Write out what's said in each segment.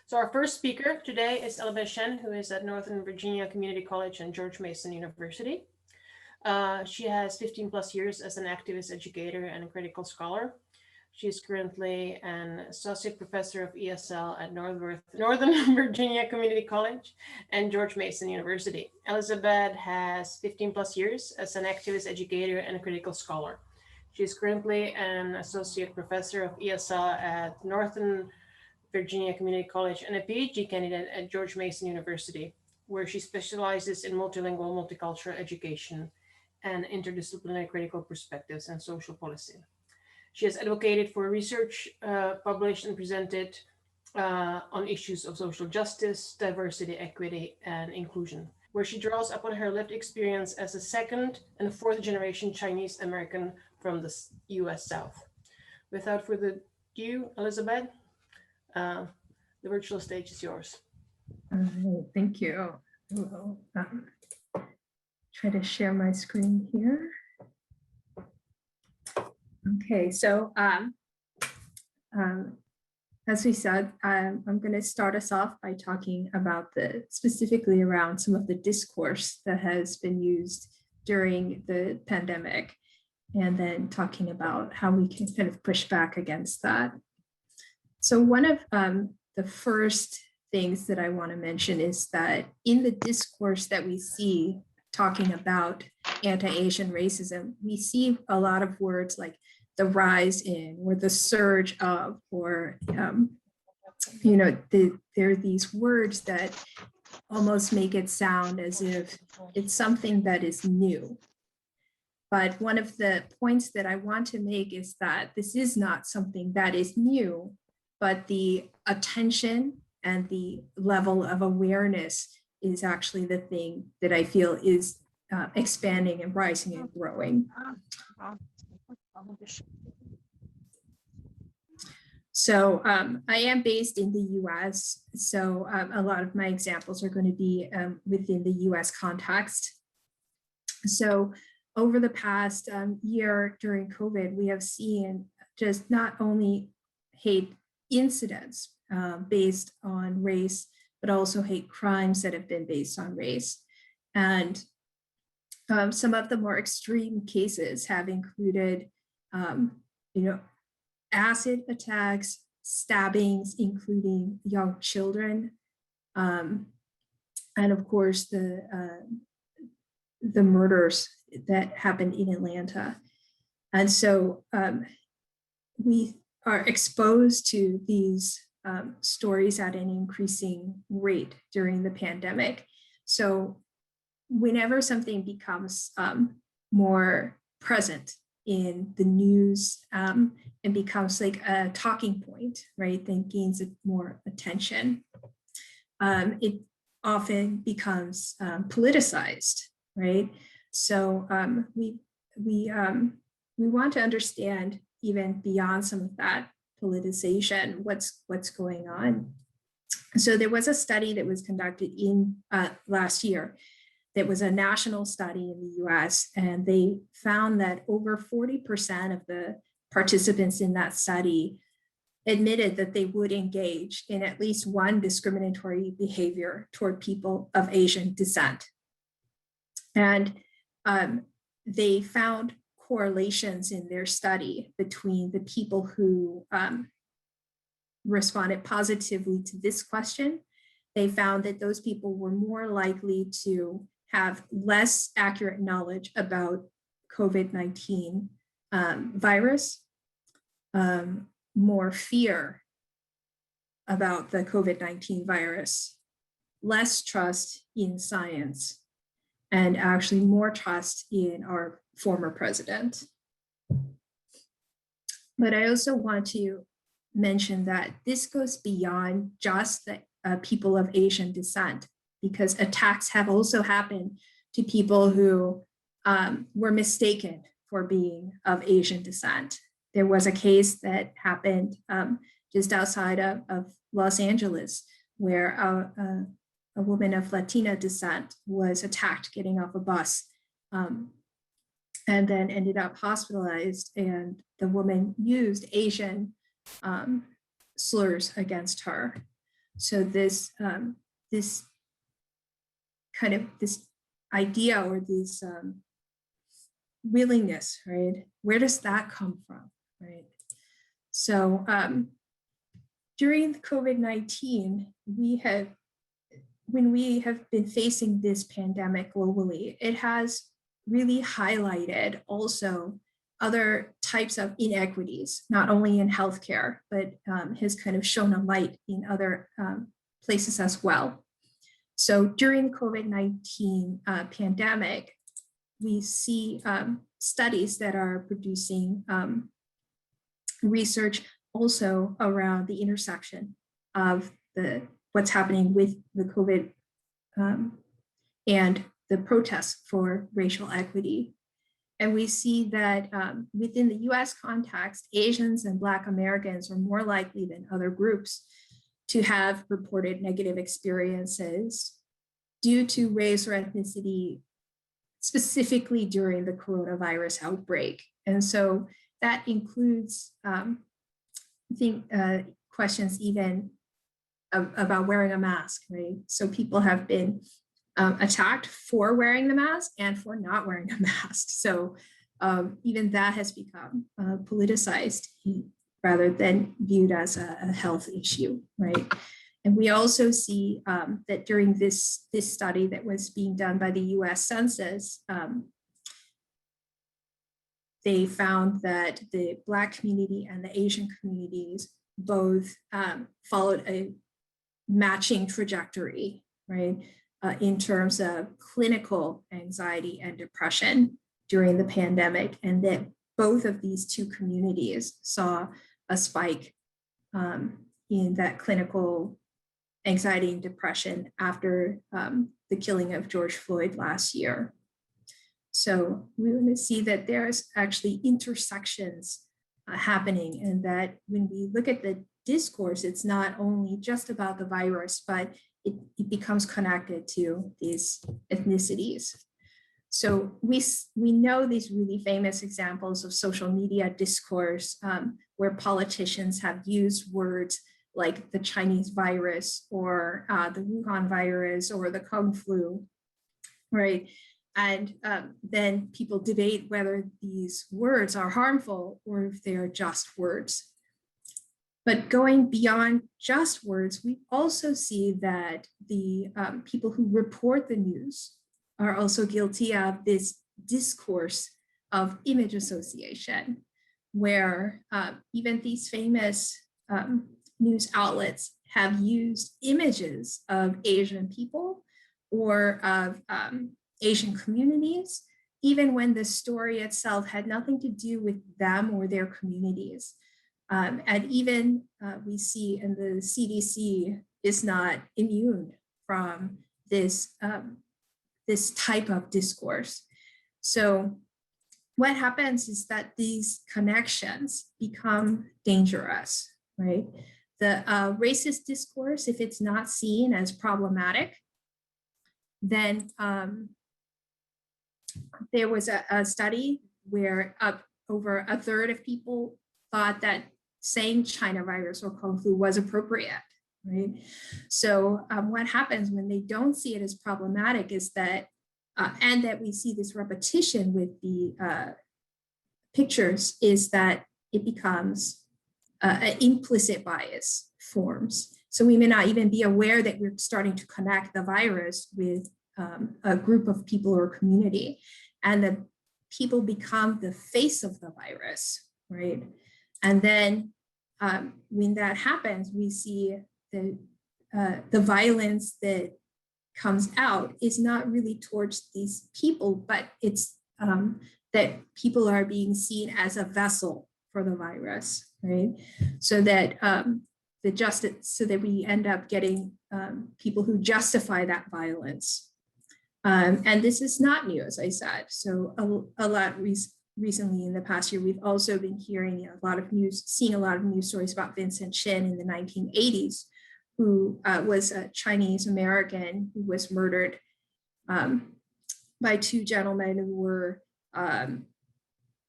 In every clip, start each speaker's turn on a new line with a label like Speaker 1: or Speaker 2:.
Speaker 1: So our first speaker today is Elizabeth Shen, who is at Northern Virginia Community College and George Mason University. She has 15 plus years as an activist educator and a critical scholar. She is currently an associate professor of ESL at Northern Virginia Community College and George Mason University. Elizabeth has 15 plus years as an activist educator and a critical scholar. She is currently an associate professor of ESL at Northern Virginia Community College and a PhD candidate at George Mason University, where she specializes in multilingual, multicultural education and interdisciplinary critical perspectives and social policy. She has advocated for research published and presented on issues of social justice, diversity, equity, and inclusion, where she draws upon her lived experience as a second and fourth generation Chinese American from the US South. Without further ado, Elizabeth, the virtual stage is yours.
Speaker 2: Thank you. I will try to share my screen here. Okay, so as we said, I'm going to start us off by talking about specifically around some of the discourse that has been used during the pandemic, and then talking about how we can kind of push back against that. So one of the first things that I want to mention is that in the discourse that we see talking about anti-Asian racism, we see a lot of words like the rise in, or the surge of, or, there are these words that almost make it sound as if it's something that is new. But one of the points that I want to make is that this is not something that is new, but the attention and the level of awareness is actually the thing that I feel is expanding and rising and growing. So I am based in the US, so a lot of my examples are going to be within the US context. So over the past year during COVID, we have seen just not only hate incidents based on race, but also hate crimes that have been based on race. And some of the more extreme cases have included, acid attacks, stabbings, including young children, and of course the murders that happened in Atlanta. And so we are exposed to these stories at an increasing rate during the pandemic. So whenever something becomes more present in the news and becomes like a talking point, right, then gains more attention, it often becomes politicized, right? So we want to understand, even beyond some of that politicization, what's going on. So there was a study that was conducted in last year. That was a national study in the US, and they found that over 40% of the participants in that study admitted that they would engage in at least one discriminatory behavior toward people of Asian descent. And they found correlations in their study between the people who responded positively to this question. They found that those people were more likely to have less accurate knowledge about COVID-19 virus, more fear about the COVID-19 virus, less trust in science, and actually more trust in our former president. But I also want to mention that this goes beyond just the people of Asian descent, because attacks have also happened to people who were mistaken for being of Asian descent. There was a case that happened just outside of Los Angeles, where a woman of Latina descent was attacked getting off a bus, and then ended up hospitalized, and the woman used Asian slurs against her. So this this kind of this idea or this willingness, right? Where does that come from, right? So during COVID-19, when we have been facing this pandemic globally, it has really highlighted also other types of inequities, not only in healthcare, but has kind of shown a light in other places as well. So during the COVID-19 pandemic, we see studies that are producing research also around the intersection of what's happening with the COVID and the protests for racial equity. And we see that within the US context, Asians and Black Americans are more likely than other groups to have reported negative experiences due to race or ethnicity, specifically during the coronavirus outbreak. And so that includes, I think, questions even about wearing a mask, right? So people have been attacked for wearing the mask and for not wearing a mask. So even that has become politicized rather than viewed as a health issue, right? And we also see that during this study that was being done by the US Census, they found that the Black community and the Asian communities both followed a matching trajectory, right, in terms of clinical anxiety and depression during the pandemic, and that both of these two communities saw a spike in that clinical anxiety and depression after the killing of George Floyd last year. So we want to see that there's actually intersections happening, and that when we look at the discourse, it's not only just about the virus, but it becomes connected to these ethnicities. So we know these really famous examples of social media discourse where politicians have used words like the Chinese virus or the Wuhan virus or the Kung flu, right? And then people debate whether these words are harmful or if they are just words. But going beyond just words, we also see that the people who report the news are also guilty of this discourse of image association, where even these famous news outlets have used images of Asian people or of Asian communities, even when the story itself had nothing to do with them or their communities. And even we see, and the CDC is not immune from this, this type of discourse. So what happens is that these connections become dangerous, right? The racist discourse, if it's not seen as problematic, then there was a study where over a third of people thought that saying China virus or Kung flu was appropriate, right? So what happens when they don't see it as problematic is that, and that we see this repetition with the pictures, is that it becomes an implicit bias forms. So we may not even be aware that we're starting to connect the virus with a group of people or community, and the people become the face of the virus, right? And then when that happens, we see the violence that comes out is not really towards these people, but it's that people are being seen as a vessel for the virus, right? So that so that we end up getting people who justify that violence. And this is not new, as I said. So a lot recently in the past year, we've also been hearing a lot of news, seeing a lot of news stories about Vincent Chin in the 1980s, who was a Chinese American who was murdered by two gentlemen who were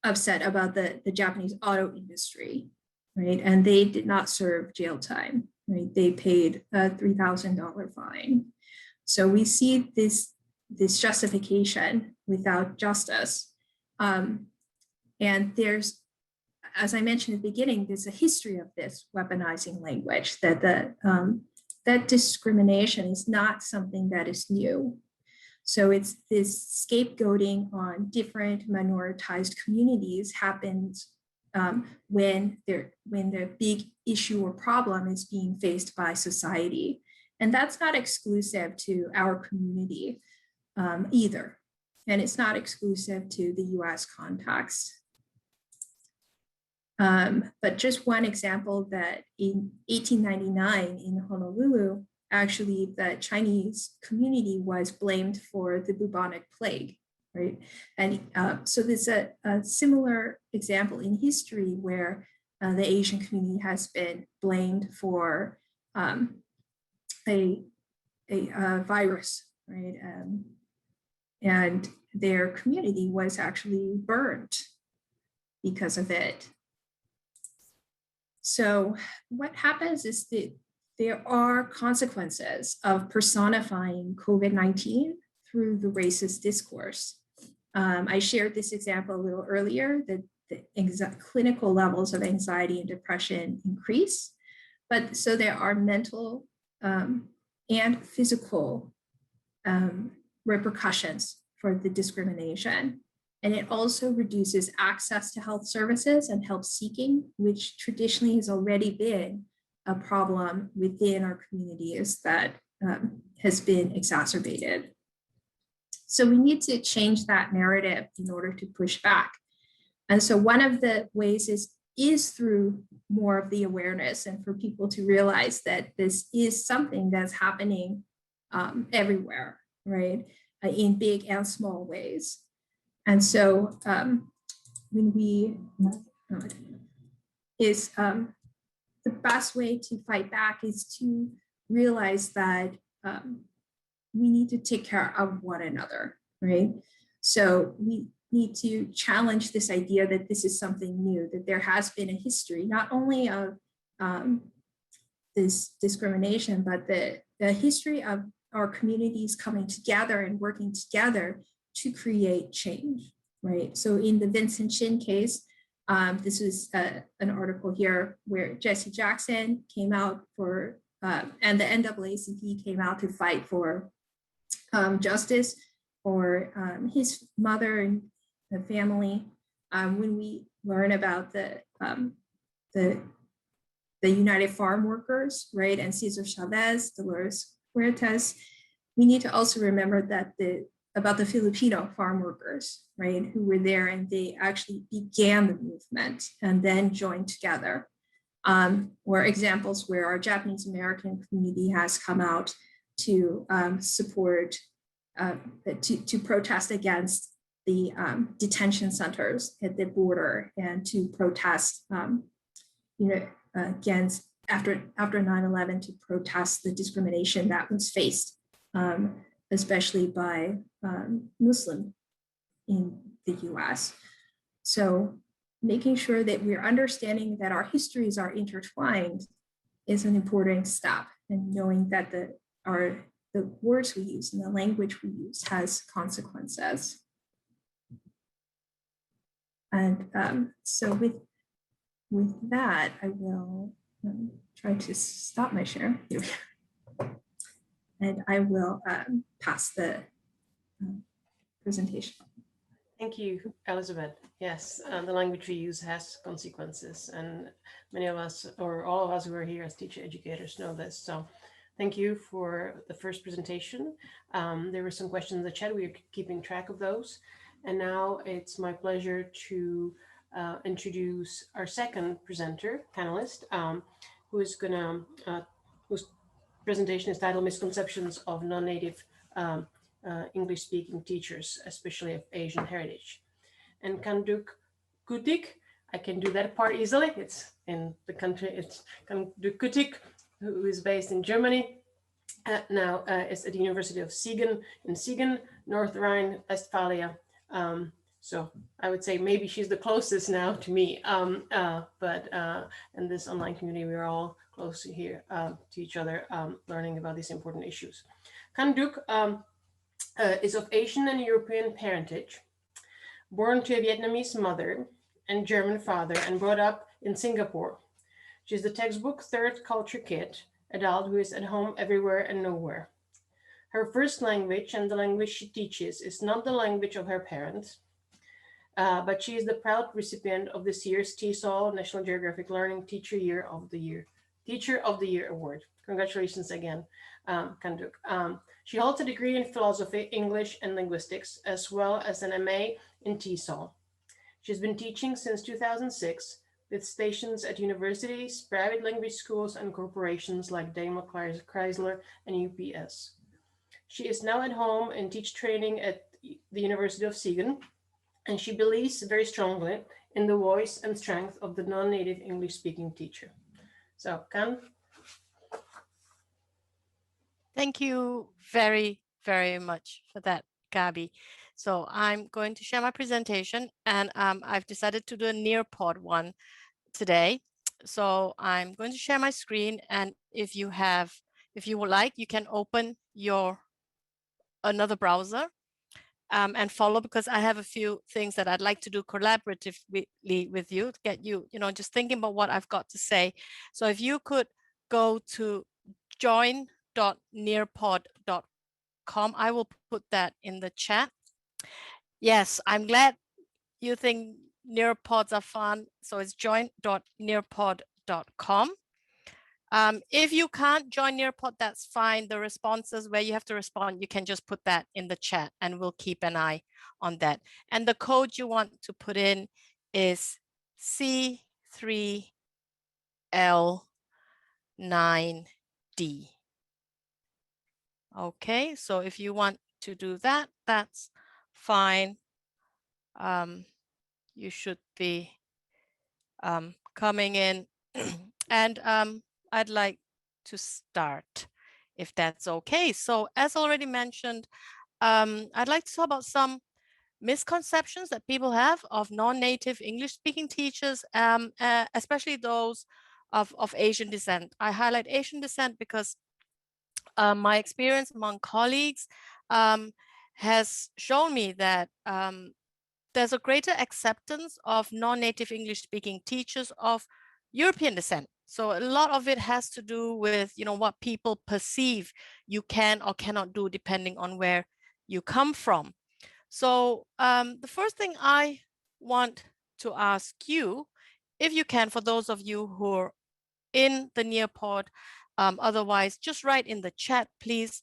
Speaker 2: upset about the Japanese auto industry, right? And they did not serve jail time, right? They paid a $3,000 fine. So we see this justification without justice. And there's, as I mentioned at the beginning, there's a history of this weaponizing language, that that discrimination is not something that is new. So it's this scapegoating on different minoritized communities happens when the big issue or problem is being faced by society. And that's not exclusive to our community either. And it's not exclusive to the US context. But just one example, that in 1899 in Honolulu, actually the Chinese community was blamed for the bubonic plague, right? And so there's a similar example in history where the Asian community has been blamed for a virus, right? And their community was actually burned because of it. So what happens is that there are consequences of personifying COVID-19 through the racist discourse. I shared this example a little earlier, that the clinical levels of anxiety and depression increase, but so there are mental and physical repercussions for the discrimination. And it also reduces access to health services and help seeking, which traditionally has already been a problem within our communities that has been exacerbated. So we need to change that narrative in order to push back. And so one of the ways is through more of the awareness, and for people to realize that this is something that's happening everywhere, right? In big and small ways. And so when we the best way to fight back is to realize that we need to take care of one another, right? So we need to challenge this idea that this is something new, that there has been a history, not only of this discrimination, but the history of our communities coming together and working together to create change, right? So in the Vincent Chin case, this is an article here where Jesse Jackson came out for, and the NAACP came out to fight for justice for his mother and the family. When we learn about the United Farm Workers, right, and Cesar Chavez, Dolores Huertas, we need to also remember that about the Filipino farm workers, right, who were there, and they actually began the movement and then joined together. Or examples where our Japanese American community has come out to support, to protest against the detention centers at the border, and to protest, against after 9/11, to protest the discrimination that was faced, especially by Muslim in the US. So making sure that we're understanding that our histories are intertwined is an important step, and knowing that the words we use and the language we use has consequences. And so with that, I will try to stop my share. And I will pass the presentation.
Speaker 1: Thank you, Elizabeth. Yes, the language we use has consequences, and many of us, or all of us who are here as teacher educators, know this. So thank you for the first presentation. There were some questions in the chat. We are keeping track of those. And now it's my pleasure to introduce our second presenter, panelist, whose presentation is titled Misconceptions of Non-Native English-Speaking Teachers, especially of Asian heritage. And Kanduk Kutik, I can do that part easily. It's in the country, it's Kanduk Kutik, who is based in Germany. Now is at the University of Siegen in Siegen, North Rhine-Westphalia. So I would say maybe she's the closest now to me, but in this online community, we're all close here to each other, learning about these important issues. Can Duc is of Asian and European parentage, born to a Vietnamese mother and German father, and brought up in Singapore. She's the textbook third culture kid, adult who is at home everywhere and nowhere. Her first language and the language she teaches is not the language of her parents, but she is the proud recipient of this year's TESOL National Geographic Learning Teacher of the Year Award. Congratulations again, Kanduk. She holds a degree in philosophy, English, and linguistics, as well as an MA in TESOL. She's been teaching since 2006 with stations at universities, private language schools, and corporations like Daimler Chrysler and UPS. She is now at home and teach training at the University of Siegen, and she believes very strongly in the voice and strength of the non-native English-speaking teacher. So, Kan?
Speaker 3: Thank you very, very much for that, Gabi. So I'm going to share my presentation, and I've decided to do a Nearpod one today. So I'm going to share my screen, and if you would like, you can open another browser and follow, because I have a few things that I'd like to do collaboratively with you to get you, just thinking about what I've got to say. So if you could go to join.nearpod.com, I will put that in the chat. Yes, I'm glad you think Nearpods are fun. So it's join.nearpod.com. If you can't join Nearpod, that's fine. The responses where you have to respond, you can just put that in the chat and we'll keep an eye on that. And the code you want to put in is C3L9D. Okay, so if you want to do that, that's fine. You should be coming in and I'd like to start, if that's okay. So as already mentioned, I'd like to talk about some misconceptions that people have of non-native English-speaking teachers, especially those of Asian descent. I highlight Asian descent because my experience among colleagues has shown me that there's a greater acceptance of non-native English-speaking teachers of European descent. So a lot of it has to do with, what people perceive you can or cannot do depending on where you come from. So the first thing I want to ask you, if you can, for those of you who are in the Nearpod, otherwise just write in the chat, please.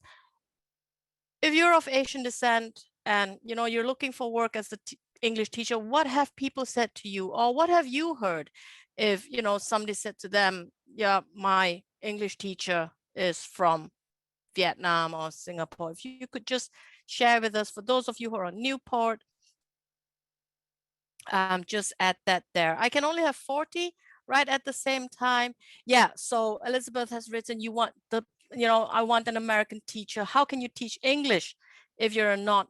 Speaker 3: If you're of Asian descent and you're looking for work as the English teacher, what have people said to you, or what have you heard if somebody said to them, yeah, my English teacher is from Vietnam or Singapore? If you could just share with us, for those of you who are on Newport, just add that there. I can only have 40 right at the same time. Yeah, so Elizabeth has written, I want an American teacher. How can you teach English if you're not,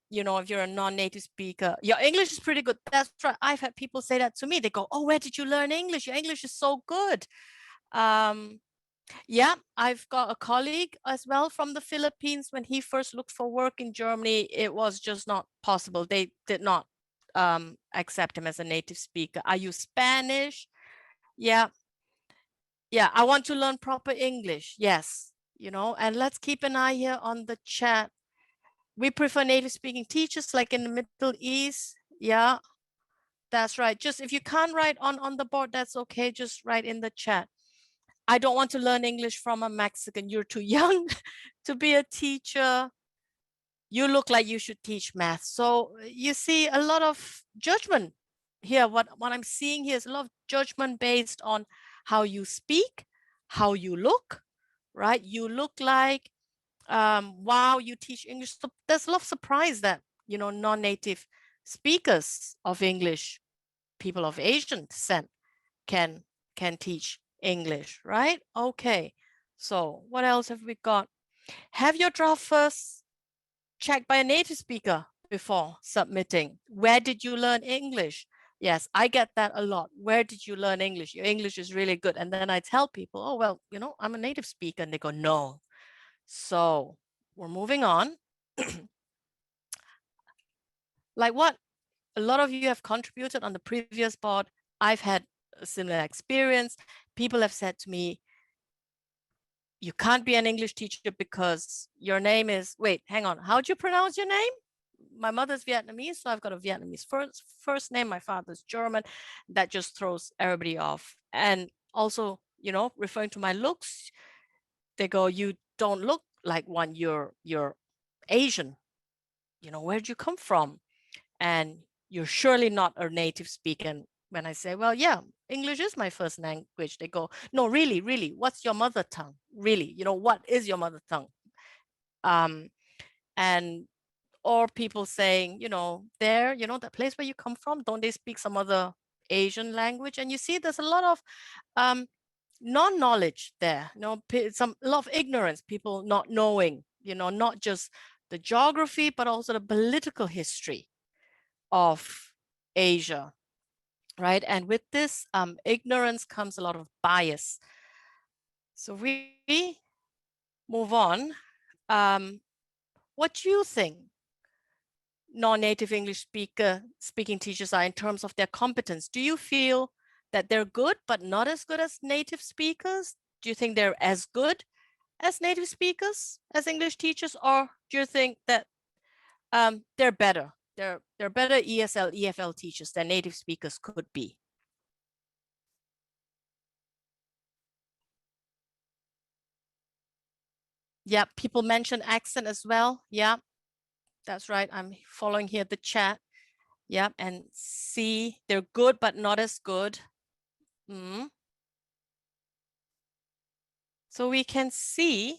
Speaker 3: if you're a non-native speaker? Your English is pretty good. That's right. I've had people say that to me. They go, oh, where did you learn English? Your English is so good. Yeah, I've got a colleague as well from the Philippines. When he first looked for work in Germany, it was just not possible. They did not accept him as a native speaker. Are you Spanish? Yeah. Yeah, I want to learn proper English. Yes, and let's keep an eye here on the chat. We prefer native speaking teachers like in the Middle East. Yeah, that's right. Just if you can't write on the board, that's okay. Just write in the chat. I don't want to learn English from a Mexican. You're too young to be a teacher. You look like you should teach math. So you see a lot of judgment here. What I'm seeing here is a lot of judgment based on how you speak, how you look, right? You look like, wow, you teach English. So there's a lot of surprise that, non-native speakers of English, people of Asian descent can teach English, right? Okay, so what else have we got? Have your draft first checked by a native speaker before submitting. Where did you learn English? Yes, I get that a lot. Where did you learn English? Your English is really good. And then I tell people, oh, well, you know, I'm a native speaker. And they go, no. So we're moving on. Like what a lot of you have contributed on the previous board, I've had a similar experience. People have said to me, you can't be an English teacher because your name is, wait, hang on, how do you pronounce your name? My mother's Vietnamese, so I've got a Vietnamese first name. My father's German. That just throws everybody off. And also, you know, referring to my looks, they go, you don't look like one, you're Asian. You know, where'd you come from? And you're surely not a native speaker. And when I say, well, yeah, English is my first language, they go, no, really, what's your mother tongue? Really, you know, what is your mother tongue? And or people saying, you know, there, you know, that place where you come from, don't they speak some other Asian language? And you see, there's a lot of non-knowledge there, you know, a lot of ignorance, people not knowing, you know, not just the geography, but also the political history of Asia, right? And with this ignorance comes a lot of bias. So we move on. What do you think non-native English speaking teachers are in terms of their competence? Do you feel that they're good, but not as good as native speakers? Do you think they're as good as native speakers, as English teachers, or do you think that they're better? They're better ESL, EFL teachers than native speakers could be? Yeah, people mention accent as well. Yeah, that's right. I'm following here the chat. Yeah, and see, they're good, but not as good. So we can see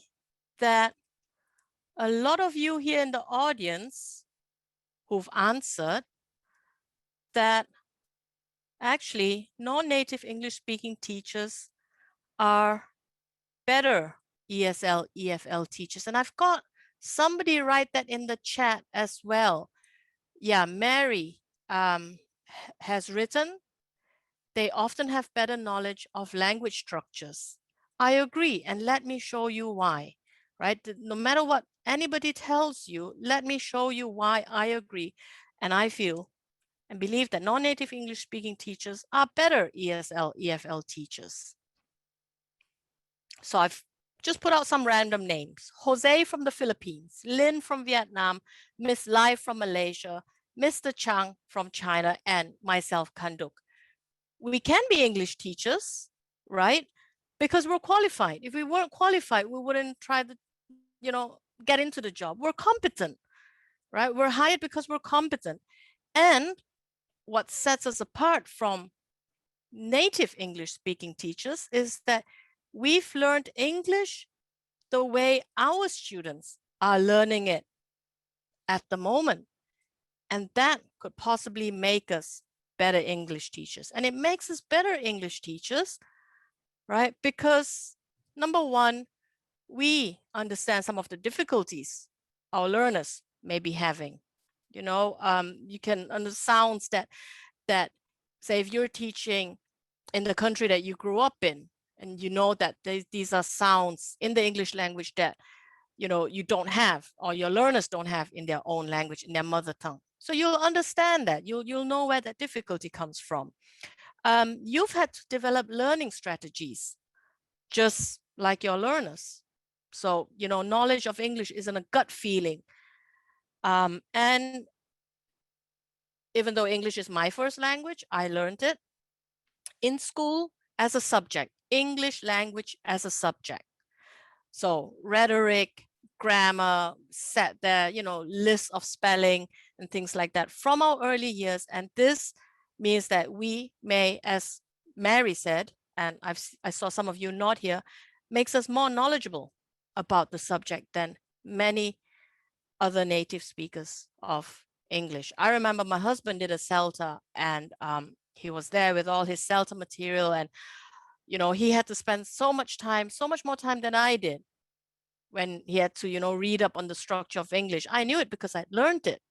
Speaker 3: that a lot of you here in the audience who've answered that actually non-native English speaking teachers are better ESL, EFL teachers. And I've got somebody write that in the chat as well. Yeah, Mary has written, they often have better knowledge of language structures. I agree, and let me show you why, right? No matter what anybody tells you, let me show you why I agree. And I feel and believe that non-native English speaking teachers are better ESL, EFL teachers. So I've just put out some random names. Jose from the Philippines, Lynn from Vietnam, Miss Lai from Malaysia, Mr. Chang from China, and myself, Kanduk. We can be English teachers, right? Because we're qualified. If we weren't qualified, we wouldn't try to, you know, get into the job. We're competent, right? We're hired because we're competent. And what sets us apart from native English speaking teachers is that we've learned English the way our students are learning it at the moment. And that could possibly make us better English teachers. And it makes us better English teachers, right? Because number one, we understand some of the difficulties our learners may be having. You know, you can understand sounds that say if you're teaching in the country that you grew up in, and you know that these are sounds in the English language that, you know, you don't have, or your learners don't have in their own language, in their mother tongue. So you'll understand that, you'll know where that difficulty comes from. You've had to develop learning strategies, just like your learners. So, you know, knowledge of English isn't a gut feeling. And even though English is my first language, I learned it in school as a subject, English language as a subject. So rhetoric, grammar, set there, you know, lists of spelling and things like that from our early years. And this means that we may, as Mary said, and I saw some of you nod here, makes us more knowledgeable about the subject than many other native speakers of English. I remember my husband did a CELTA, and he was there with all his CELTA material, and you know, he had to spend so much more time than I did when he had to, you know, read up on the structure of English. I knew it because I learned it,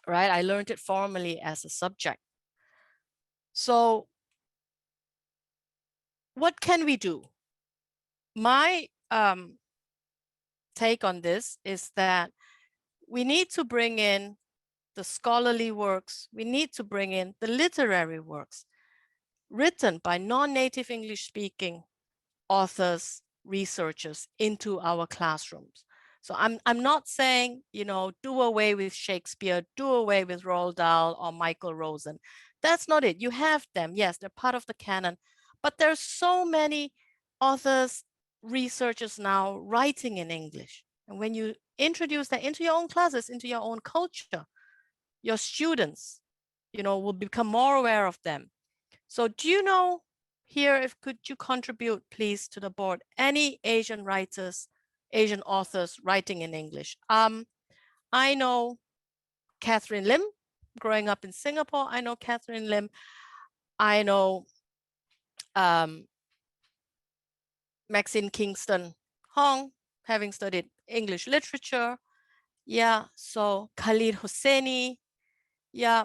Speaker 3: right? I learned it formally as a subject. So what can we do? My take on this is that we need to bring in the scholarly works, we need to bring in the literary works written by non-native English speaking authors, researchers into our classrooms. So I'm not saying, you know, do away with Shakespeare, do away with Roald Dahl or Michael Rosen. That's not it. You have them. Yes, they're part of the canon, but there's so many authors, researchers now writing in English. And when you introduce that into your own classes, into your own culture, your students, you know, will become more aware of them. So do you know here, if could you contribute please to the board, any Asian writers, Asian authors writing in English? I know Catherine Lim, growing up in Singapore, I know Catherine Lim. I know Maxine Kingston Hong, having studied English literature. Yeah, so Khalid Hosseini. Yeah,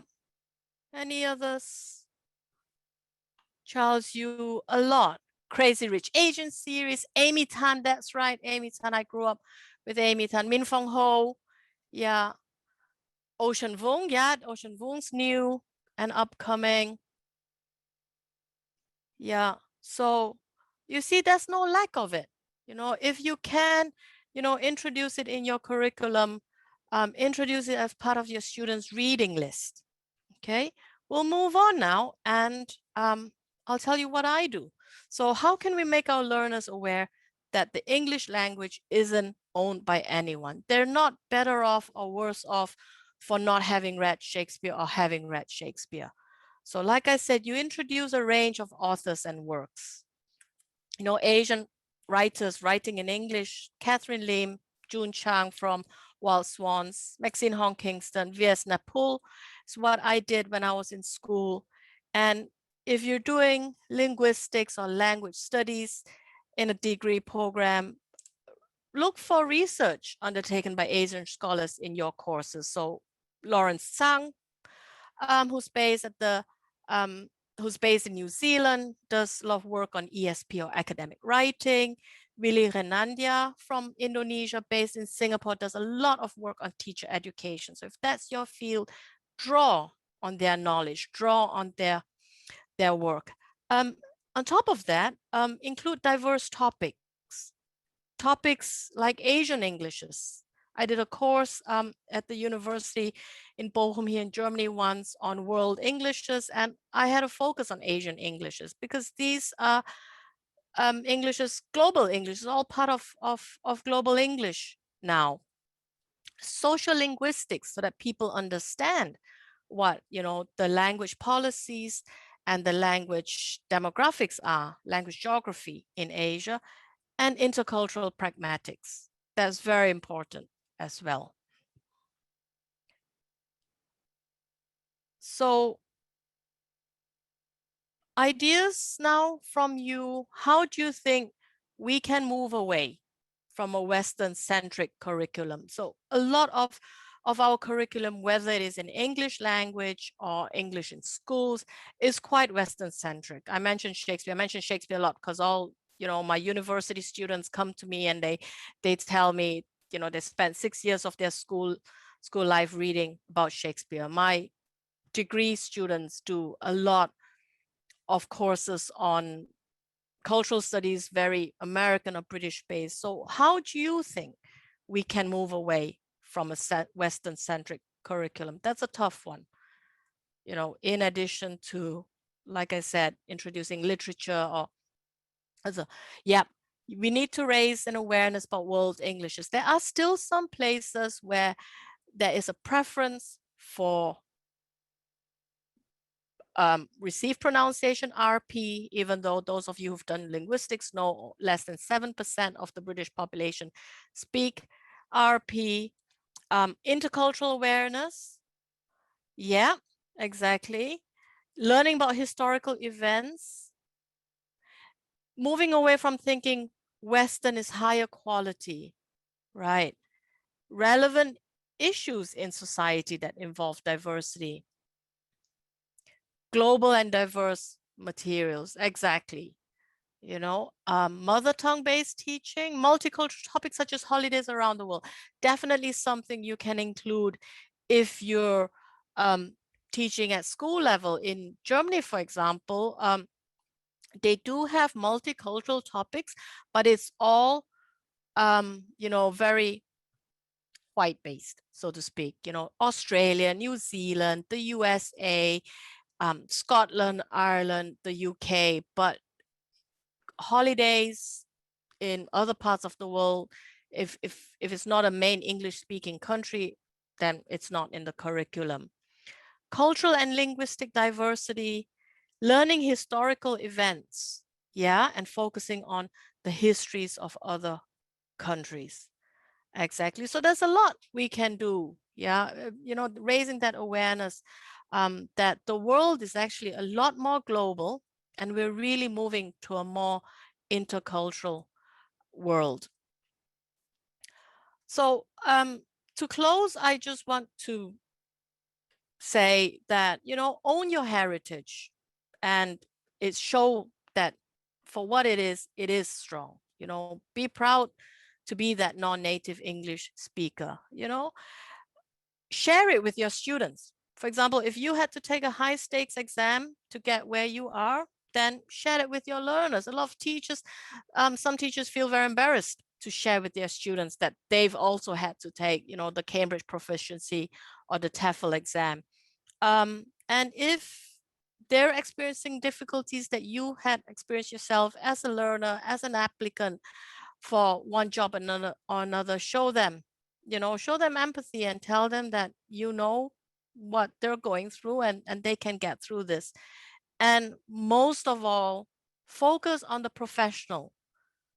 Speaker 3: any others? Charles Yu, a lot. Crazy Rich Asian series, Amy Tan, that's right, Amy Tan. I grew up with Amy Tan. Min Fong Ho, yeah. Ocean Vuong, yeah, Ocean Vuong's new and upcoming. Yeah, so you see, there's no lack of it. You know, if you can, you know, introduce it in your curriculum, introduce it as part of your students' reading list. Okay, we'll move on now, and I'll tell you what I do. So how can we make our learners aware that the English language isn't owned by anyone? They're not better off or worse off for not having read Shakespeare or having read Shakespeare. So like I said, you introduce a range of authors and works. You know, Asian writers writing in English, Catherine Lim, June Chang from Wild Swans, Maxine Hong Kingston, V.S. Napul is what I did when I was in school. And if you're doing linguistics or language studies in a degree program, look for research undertaken by Asian scholars in your courses. So Lawrence Tsang, who's based in New Zealand, does a lot of work on ESP or academic writing. Willy Renandia from Indonesia, based in Singapore, does a lot of work on teacher education. So if that's your field, draw on their knowledge, draw on their work. On top of that, include diverse topics like Asian Englishes. I did a course at the university in Bochum here in Germany once on world Englishes, and I had a focus on Asian Englishes because these are Englishes, global English is all part of global English now. Social linguistics, so that people understand what, you know, the language policies and the language demographics are, language geography in Asia, and intercultural pragmatics. That's very important as well. So ideas now from you, how do you think we can move away from a Western-centric curriculum? So a lot of our curriculum, whether it is in English language or English in schools, is quite Western-centric. I mentioned Shakespeare a lot because all, you know, my university students come to me and they tell me, you know, they spent 6 years of their school life reading about Shakespeare. My degree students do a lot of courses on cultural studies, very American or British based. So how do you think we can move away from a Western-centric curriculum? That's a tough one. You know, in addition to, like I said, introducing literature or yeah, we need to raise an awareness about world Englishes. There are still some places where there is a preference for received pronunciation RP, even though those of you who've done linguistics know less than 7% of the British population speak RP. Intercultural awareness, yeah, exactly. Learning about historical events, moving away from thinking Western is higher quality, right? Relevant issues in society that involve diversity. global and diverse materials, exactly. You know, mother tongue based teaching, multicultural topics such as holidays around the world, definitely something you can include if you're teaching at school level. In Germany, for example, they do have multicultural topics, but it's all, you know, very white based, so to speak. You know, Australia, New Zealand, the USA, Scotland, Ireland, the UK, but holidays in other parts of the world, if it's not a main English speaking country, then it's not in the curriculum. Cultural and linguistic diversity, learning historical events, yeah, and focusing on the histories of other countries. Exactly. So there's a lot we can do, yeah, you know, raising that awareness that the world is actually a lot more global, and we're really moving to a more intercultural world. So to close, I just want to say that, you know, own your heritage, and it show that for what it is strong. You know, be proud to be that non-native English speaker. You know, share it with your students. For example, if you had to take a high stakes exam to get where you are, then share it with your learners. A lot of teachers, some teachers feel very embarrassed to share with their students that they've also had to take, you know, the Cambridge proficiency or the TEFL exam. And if they're experiencing difficulties that you had experienced yourself as a learner, as an applicant for one job or another, show them, you know, show them empathy and tell them that you know what they're going through, and they can get through this. And most of all, focus on the professional.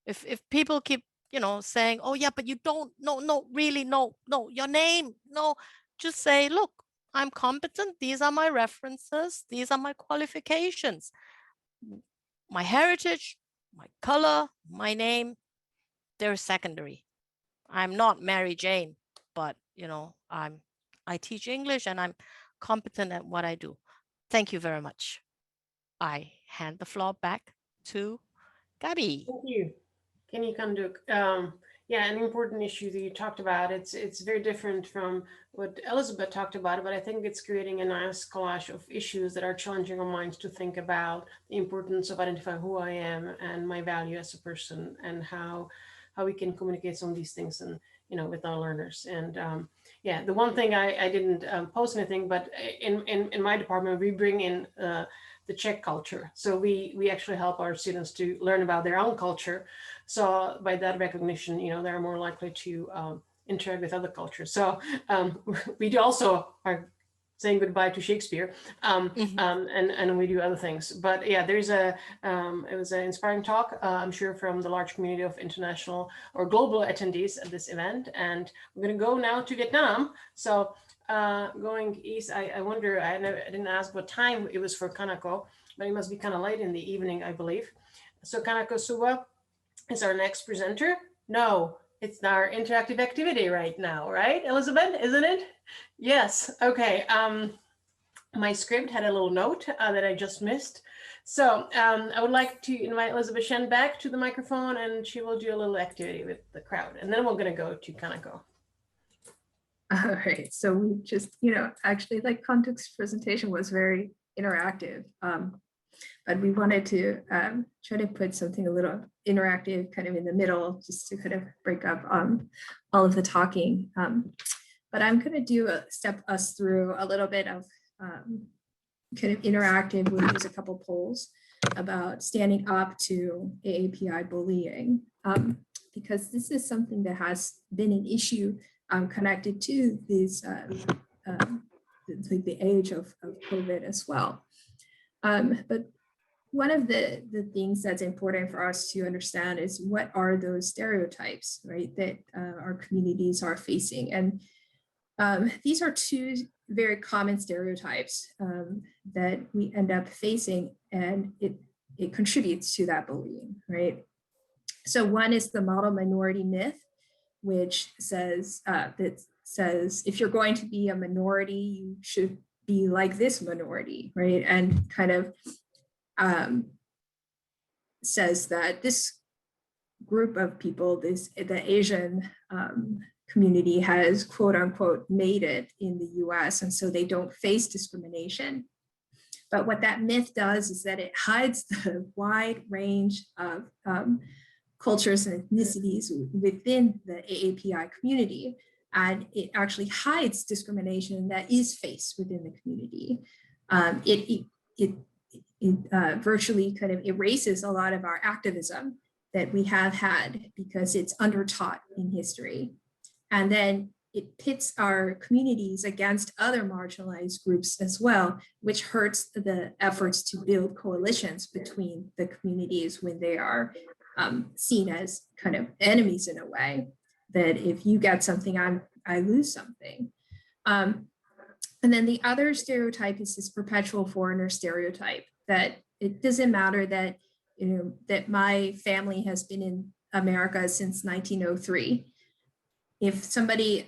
Speaker 3: If people keep, you know, saying, oh yeah, but you don't, no, really, no, your name, no, just say, look, I'm competent. These are my references. These are my qualifications. My heritage, my color, my name, they're secondary. I'm not Mary Jane, but, you know, I teach English and I'm competent at what I do. Thank you very much. I hand the floor back to Gabi.
Speaker 1: Thank you. Can you come to yeah, an important issue that you talked about. It's very different from what Elizabeth talked about, but I think it's creating a nice collage of issues that are challenging our minds to think about the importance of identifying who I am and my value as a person, and how we can communicate some of these things, and you know, with our learners. And yeah, the one thing I didn't post anything, but in my department we bring in the Czech culture. So we actually help our students to learn about their own culture. So by that recognition, you know, they're more likely to interact with other cultures. So we also are saying goodbye to Shakespeare, and we do other things. But yeah, there's it was an inspiring talk, I'm sure, from the large community of international or global attendees at this event. And we're going to go now to Vietnam. So going east, I wonder, I didn't ask what time it was for Kanako, but it must be kind of late in the evening, I believe. So Kanako Suwa is our next presenter. No, it's our interactive activity right now, right, Elizabeth, isn't it? Yes, okay. My script had a little note that I just missed. So I would like to invite Elizabeth Shen back to the microphone, and she will do a little activity with the crowd. And then we're gonna go to Kanako.
Speaker 2: All right, so we just, you know, actually, like, context presentation was very interactive, but we wanted to try to put something a little interactive kind of in the middle, just to kind of break up all of the talking. But I'm going to step us through a little bit of kind of interactive. We'll use a couple polls about standing up to AAPI bullying, because this is something that has been an issue connected to these like the age of COVID as well. But one of the things that's important for us to understand is what are those stereotypes, right, that our communities are facing. And these are two very common stereotypes that we end up facing, and it contributes to that bullying, right? So one is the model minority myth, which says if you're going to be a minority, you should be like this minority, right? And kind of says that this group of people, the Asian community has quote unquote made it in the US, and so they don't face discrimination. But what that myth does is that it hides the wide range of cultures and ethnicities within the AAPI community. And it actually hides discrimination that is faced within the community. It virtually kind of erases a lot of our activism that we have had because it's undertaught in history. And then it pits our communities against other marginalized groups as well, which hurts the efforts to build coalitions between the communities when they are seen as kind of enemies in a way, that if you get something, I lose something. And then the other stereotype is this perpetual foreigner stereotype, that it doesn't matter that, you know, that my family has been in America since 1903. If somebody,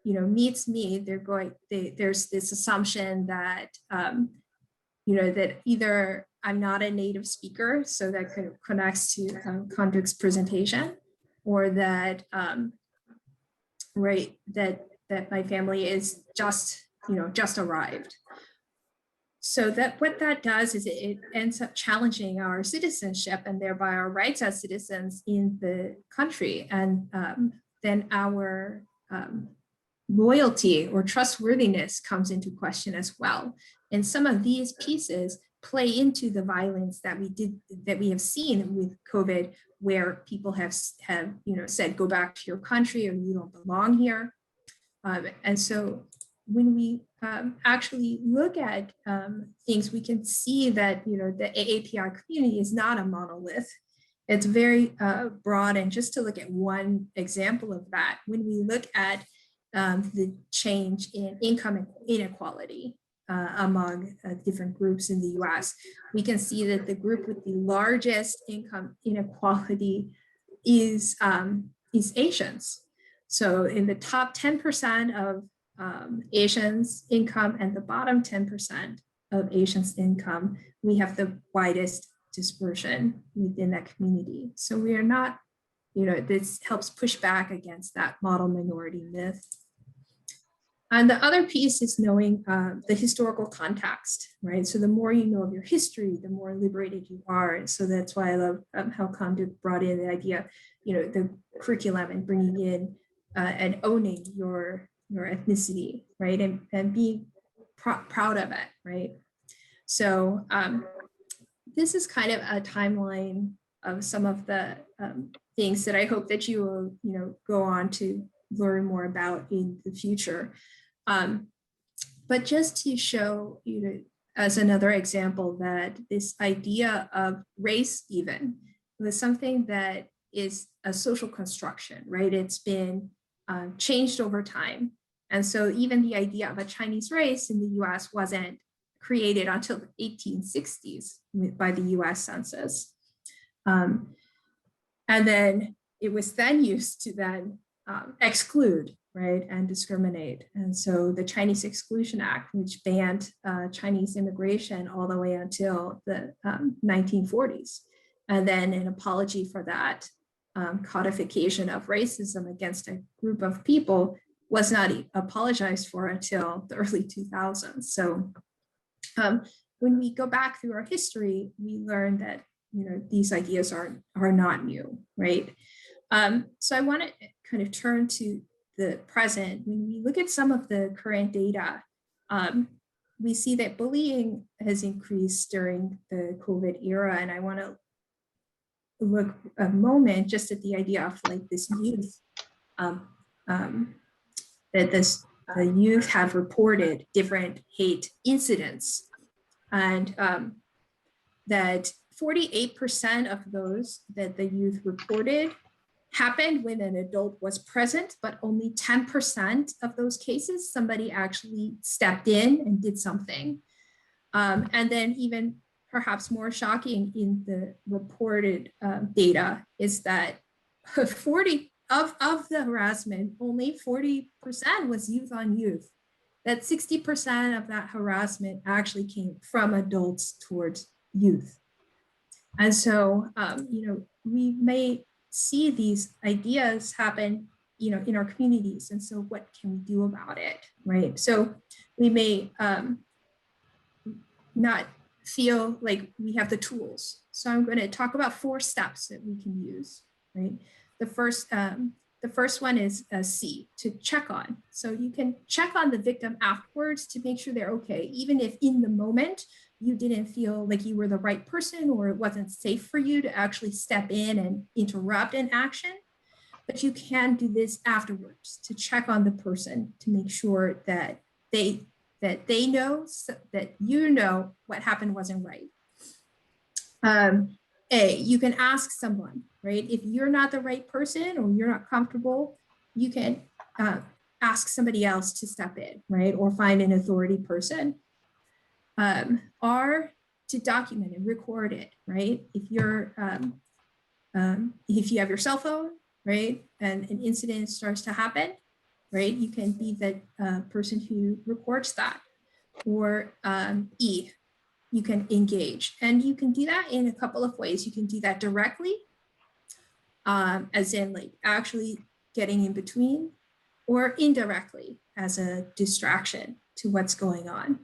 Speaker 2: you know, meets me, there's this assumption that, you know, that either I'm not a native speaker, so that kind of connects to context presentation, or that, right, that my family is just, you know, just arrived. So that what that does is it ends up challenging our citizenship and thereby our rights as citizens in the country. And then our loyalty or trustworthiness comes into question as well. And some of these pieces play into the violence that we have seen with COVID, where people have you know, said, go back to your country or you don't belong here. And so when we actually look at things, we can see that, you know, the AAPI community is not a monolith. It's very broad. And just to look at one example of that, when we look at the change in income inequality among different groups in the US, we can see that the group with the largest income inequality is Asians. So in the top 10% of Asians' income and the bottom 10% of Asians' income, we have the widest dispersion within that community. So we are not, you know, this helps push back against that model minority myth. And the other piece is knowing the historical context, right? So the more you know of your history, the more liberated you are. And so that's why I love how Khanduk brought in the idea, you know, the curriculum and bringing in and owning your ethnicity, right? And being proud of it, right? So this is kind of a timeline of some of the things that I hope that you will, you know, go on to learn more about in the future. But just to show, you know, as another example, that this idea of race even was something that is a social construction, right? It's been changed over time. And so even the idea of a Chinese race in the US wasn't created until the 1860s by the US Census. And then it was then used to then exclude, right, and discriminate. And so the Chinese Exclusion Act, which banned Chinese immigration all the way until the 1940s. And then an apology for that codification of racism against a group of people was not apologized for until the early 2000s. So when we go back through our history, we learn that, you know, these ideas are not new, right? So I want to kind of turn to the present. When we look at some of the current data, we see that bullying has increased during the COVID era. And I want to look a moment just at the idea of like this youth, that the youth have reported different hate incidents, and that 48% of those that the youth reported happened when an adult was present, but only 10% of those cases, somebody actually stepped in and did something. And then even perhaps more shocking in the reported data is that 40 of the harassment, only 40% was youth on youth. that 60% of that harassment actually came from adults towards youth. And so, we may see these ideas happen, in our communities. And so what can we do about it, right? So we may not feel like we have the tools. So I'm going to talk about 4 steps that we can use, right? The first one is C, to check on. So you can check on the victim afterwards to make sure they're okay, even if in the moment you didn't feel like you were the right person or it wasn't safe for you to actually step in and interrupt an action. But you can do this afterwards to check on the person to make sure that they know, that you know what happened wasn't right. You can ask someone, right? If you're not the right person or you're not comfortable, you can ask somebody else to step in, right? Or find an authority person. Or to document and record it, right? If you're, if you have your cell phone, right, and an incident starts to happen, right, you can be the person who records that. Or E, you can engage. And you can do that in a couple of ways. You can do that directly, as in like actually getting in between, or indirectly as a distraction to what's going on.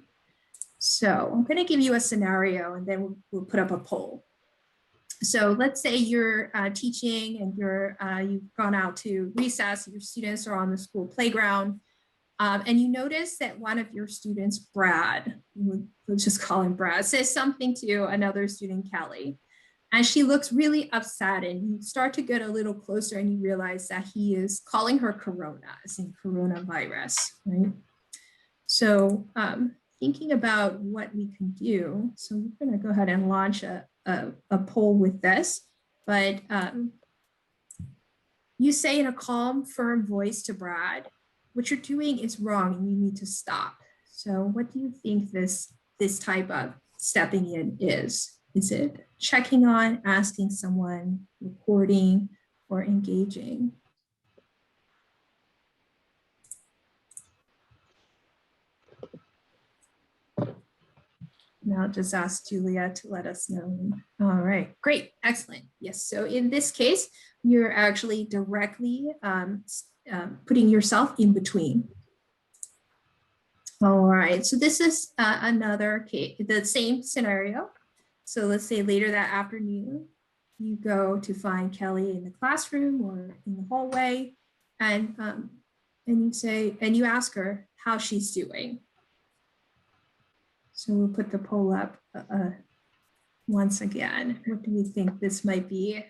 Speaker 2: So I'm going to give you a scenario and then we'll put up a poll. So let's say you're teaching and you've gone out to recess, your students are on the school playground, and you notice that one of your students, Brad, we'll just call him Brad, says something to another student, Kelly, and she looks really upset, and you start to get a little closer and you realize that he is calling her Corona, as in coronavirus, right? So thinking about what we can do, so we're going to go ahead and launch a poll with this, but you say in a calm, firm voice to Brad, what you're doing is wrong and you need to stop. So what do you think this type of stepping in is? Is it checking on, asking someone, recording, or engaging? And I'll just ask Julia to let us know. All right, great, excellent. Yes, so in this case, you're actually directly putting yourself in between. All right, so this is another case, the same scenario. So let's say later that afternoon, you go to find Kelly in the classroom or in the hallway, and you ask her how she's doing. So we'll put the poll up once again. What do we think this might be?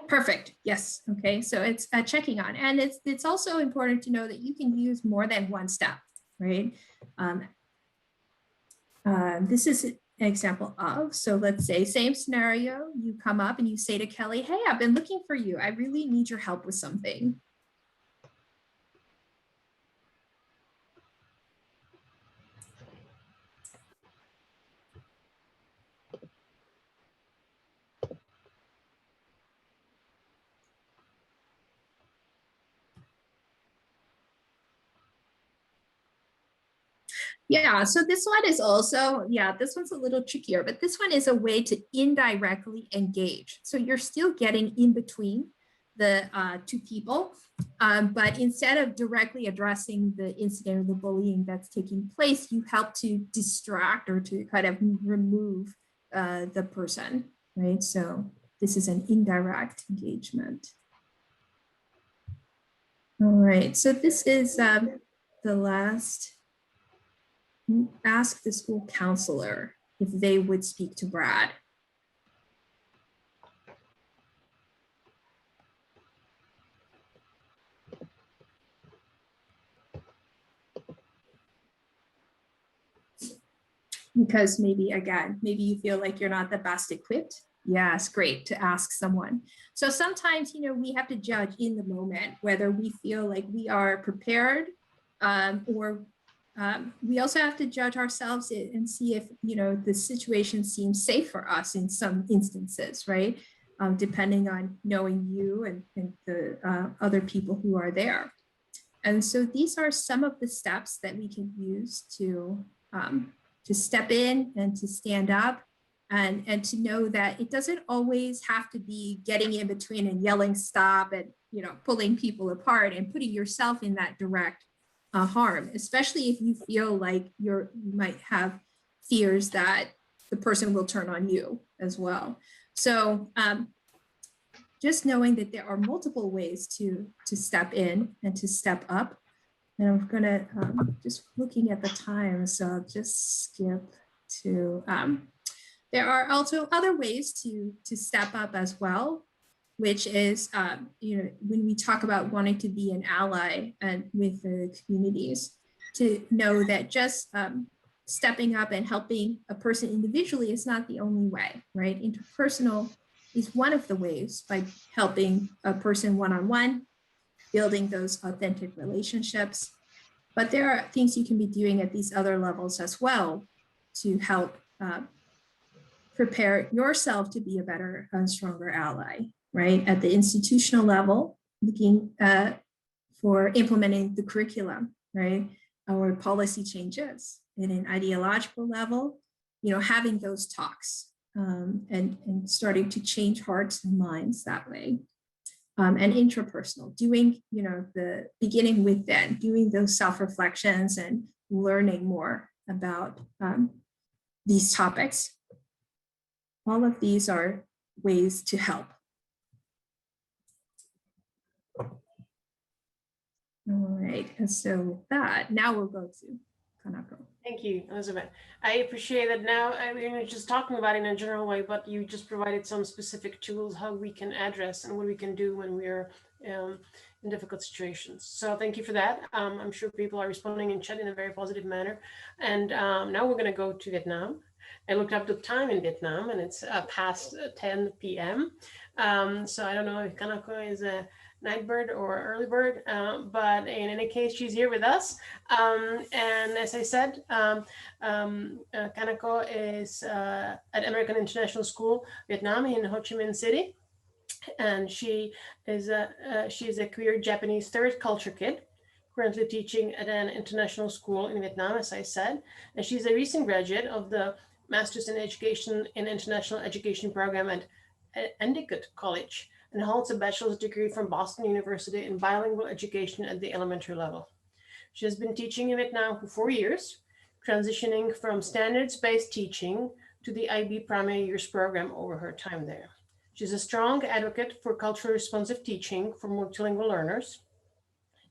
Speaker 2: Perfect. Yes. Okay. So it's checking on, and it's also important to know that you can use more than one step, right? This is an example of, so let's say same scenario, you come up and you say to Kelly, hey, I've been looking for you. I really need your help with something. Yeah, so this one is also, this one's a little trickier, but this one is a way to indirectly engage. So you're still getting in between the two people, but instead of directly addressing the incident or the bullying that's taking place, you help to distract or to kind of remove the person, right? So this is an indirect engagement. All right, so this is the last. Ask the school counselor if they would speak to Brad. Because maybe, again, maybe you feel like you're not the best equipped. Yes, great to ask someone. So sometimes, we have to judge in the moment whether we feel like we are prepared or we also have to judge ourselves and see if, the situation seems safe for us in some instances, right? Depending on knowing you and the other people who are there. And so these are some of the steps that we can use to step in and to stand up and to know that it doesn't always have to be getting in between and yelling stop and, pulling people apart and putting yourself in that direct harm, especially if you feel like you might have fears that the person will turn on you as well. So just knowing that there are multiple ways to step in and to step up. And I'm gonna just looking at the time, so I'll just skip to. There are also other ways to step up as well, which is when we talk about wanting to be an ally and with the communities, to know that just stepping up and helping a person individually is not the only way, right? Interpersonal is one of the ways by helping a person one-on-one, building those authentic relationships. But there are things you can be doing at these other levels as well to help prepare yourself to be a better and stronger ally, right? At the institutional level, looking for implementing the curriculum, right? Or policy changes. And in ideological level, having those talks and starting to change hearts and minds that way. And intrapersonal, doing, the beginning with then, doing those self-reflections and learning more about these topics. All of these are ways to help. All right, and so with that, now we'll go to Kanako.
Speaker 1: Thank you, Elizabeth. I appreciate that now we're just talking about it in a general way, but you just provided some specific tools how we can address and what we can do when we're in difficult situations. So thank you for that. I'm sure people are responding in chat in a very positive manner. And now we're going to go to Vietnam. I looked up the time in Vietnam and it's past 10 p.m. So I don't know if Kanako is a night bird or early bird, but in any case, she's here with us. And as I said, Kanako is at American International School, Vietnam in Ho Chi Minh City. And she is she's a queer Japanese third culture kid, currently teaching at an international school in Vietnam, as I said. And she's a recent graduate of the Master's in Education in International Education program at Endicott College, and holds a bachelor's degree from Boston University in bilingual education at the elementary level. She has been teaching in Vietnam for 4 years, transitioning from standards-based teaching to the IB primary years program over her time there. She's a strong advocate for culturally responsive teaching for multilingual learners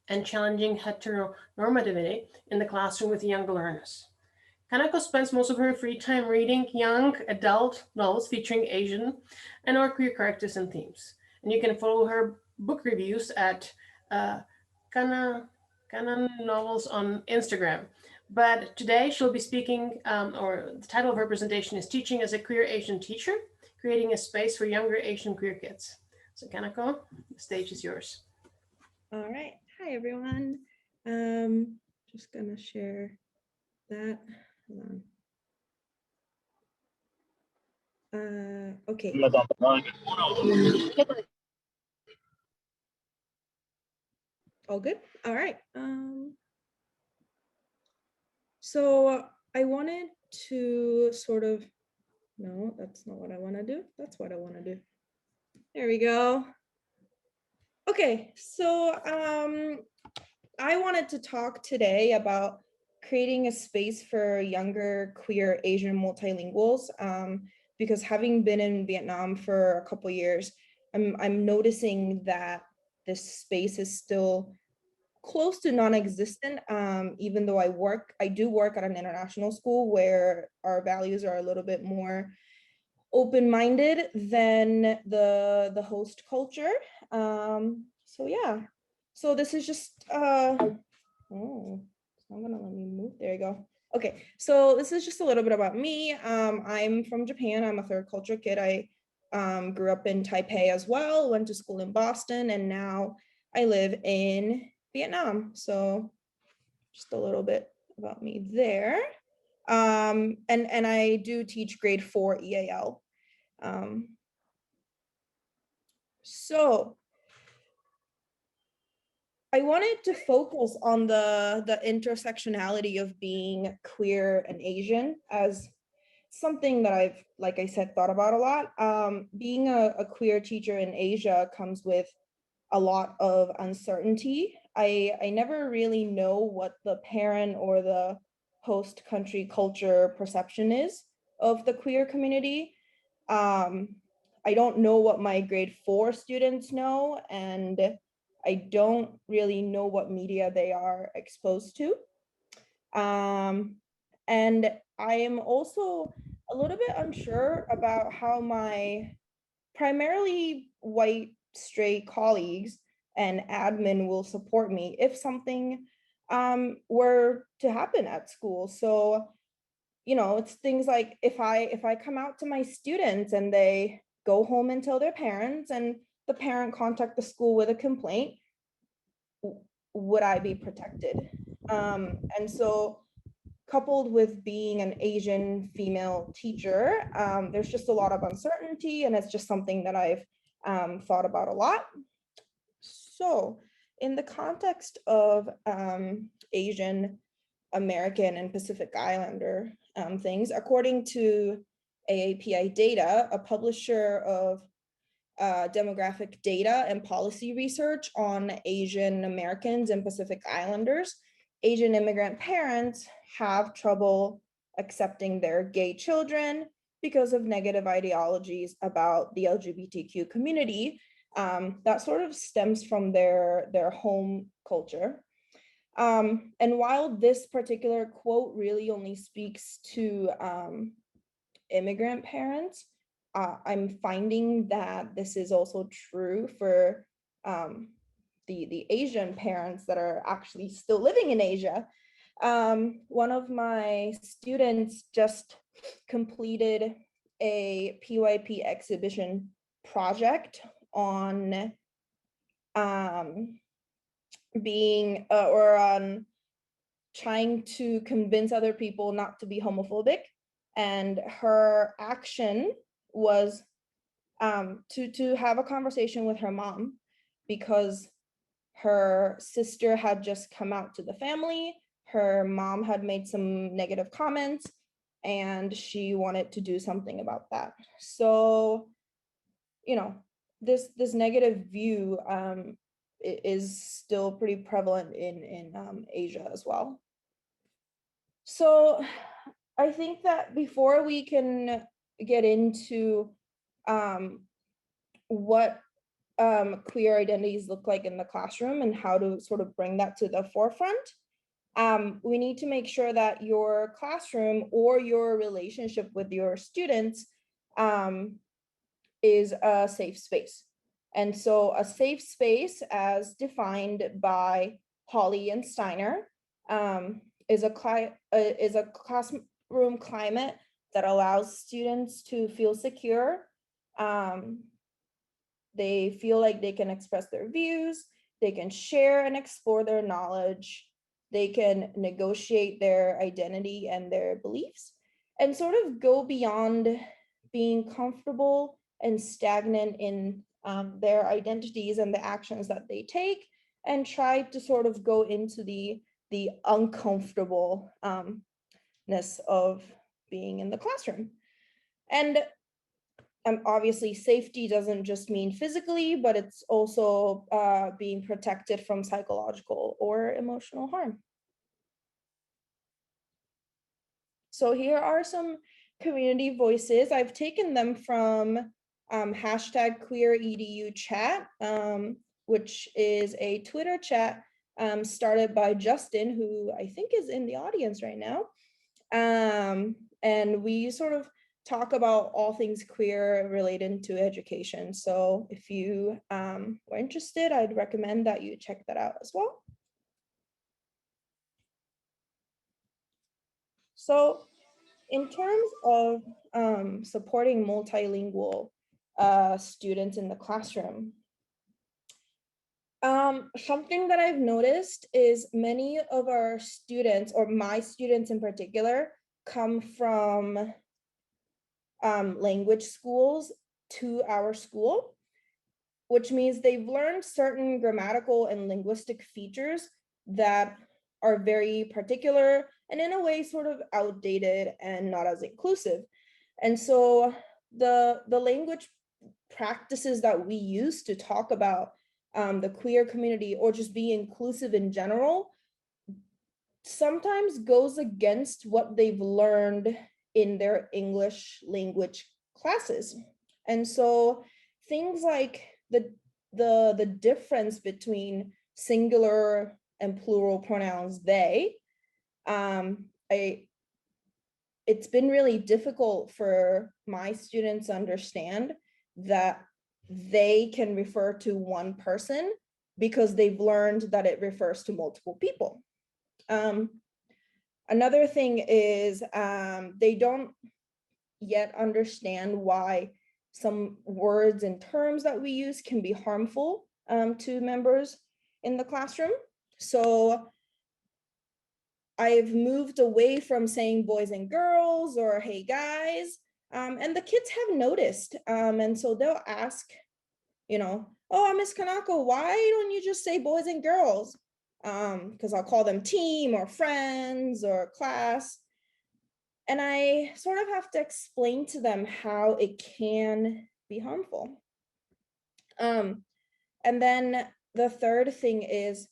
Speaker 1: and challenging heteronormativity in the classroom with younger learners. Kanako spends most of her free time reading young adult novels featuring Asian and or queer characters and themes. And you can follow her book reviews at Kana Novels on Instagram. But today she'll be speaking, or the title of her presentation is Teaching as a Queer Asian Teacher, Creating a Space for Younger Asian Queer Kids. So Kanako, the stage is yours.
Speaker 4: All right, hi everyone. Just gonna share that. Hold on. Okay. All good? All right. So I wanted to sort of, no, that's not what I want to do. That's what I want to do. There we go. Okay, so I wanted to talk today about creating a space for younger queer Asian multilinguals, because having been in Vietnam for a couple years, I'm noticing that this space is still close to non-existent, even though I do work at an international school where our values are a little bit more open-minded than the host culture. So yeah, so this is just, oh, it's not gonna let me move, there you go. Okay, so this is just a little bit about me. I'm from Japan, I'm a third culture kid. I grew up in Taipei as well, went to school in Boston, and now I live in Vietnam. So just a little bit about me there. And I do teach grade 4 EAL. So I wanted to focus on the intersectionality of being queer and Asian as something that I've, like I said, thought about a lot. Being a queer teacher in Asia comes with a lot of uncertainty. I never really know what the parent or the host country culture perception is of the queer community. I don't know what my grade 4 students know, and I don't really know what media they are exposed to. And I am also a little bit unsure about how my primarily white straight colleagues and admin will support me if something were to happen at school. So, you know, it's things like if I come out to my students and they go home and tell their parents and the parent contact the school with a complaint, would I be protected? And so coupled with being an Asian female teacher, there's just a lot of uncertainty, and it's just something that I've thought about a lot. So in the context of Asian American and Pacific Islander things, according to AAPI Data, a publisher of demographic data and policy research on Asian Americans and Pacific Islanders, Asian immigrant parents have trouble accepting their gay children because of negative ideologies about the LGBTQ community that sort of stems from their home culture. And while this particular quote really only speaks to immigrant parents, I'm finding that this is also true for the Asian parents that are actually still living in Asia. One of my students just completed a PYP exhibition project on being or on trying to convince other people not to be homophobic. And her action was to have a conversation with her mom, because her sister had just come out to the family. Her mom had made some negative comments and she wanted to do something about that. So, you know, this negative view is still pretty prevalent in Asia as well. So I think that before we can get into what queer identities look like in the classroom and how to sort of bring that to the forefront, we need to make sure that your classroom or your relationship with your students is a safe space. And so a safe space, as defined by Hawley and Steiner, is a classroom climate that allows students to feel secure. They feel like they can express their views, they can share and explore their knowledge, they can negotiate their identity and their beliefs, and sort of go beyond being comfortable and stagnant in their identities and the actions that they take, and try to sort of go into the uncomfortableness of being in the classroom. And obviously safety doesn't just mean physically, but it's also being protected from psychological or emotional harm. So here are some community voices. I've taken them from #QueerEduChat, which is a Twitter chat started by Justin, who I think is in the audience right now. And we sort of talk about all things queer related to education. So if you were interested, I'd recommend that you check that out as well. So in terms of supporting multilingual students in the classroom, Something that I've noticed is many of our students, or my students in particular, come from language schools to our school, which means they've learned certain grammatical and linguistic features that are very particular and in a way sort of outdated and not as inclusive. And so the language practices that we use to talk about the queer community or just be inclusive in general sometimes goes against what they've learned in their English language classes. And so things like the difference between singular and plural pronouns they, it's been really difficult for my students to understand that they can refer to one person because they've learned that it refers to multiple people. Another thing is they don't yet understand why some words and terms that we use can be harmful to members in the classroom. So I've moved away from saying boys and girls or hey guys, and the kids have noticed. And so they'll ask, you know, oh, Miss Kanako, why don't you just say boys and girls? Because I'll call them team or friends or class. And I sort of have to explain to them how it can be harmful. And then the third thing is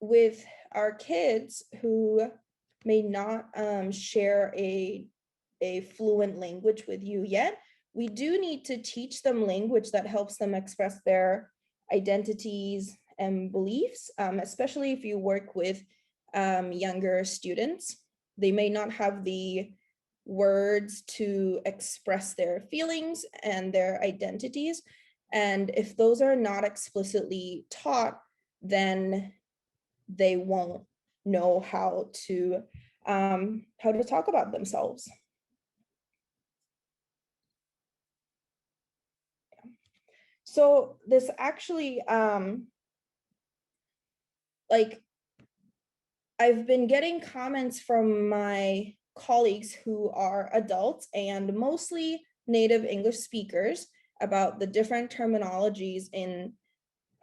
Speaker 4: with our kids who may not share a fluent language with you yet, we do need to teach them language that helps them express their identities and beliefs, especially if you work with younger students. They may not have the words to express their feelings and their identities. And if those are not explicitly taught, then they won't know how to talk about themselves. So this actually, like, I've been getting comments from my colleagues who are adults and mostly native English speakers about the different terminologies in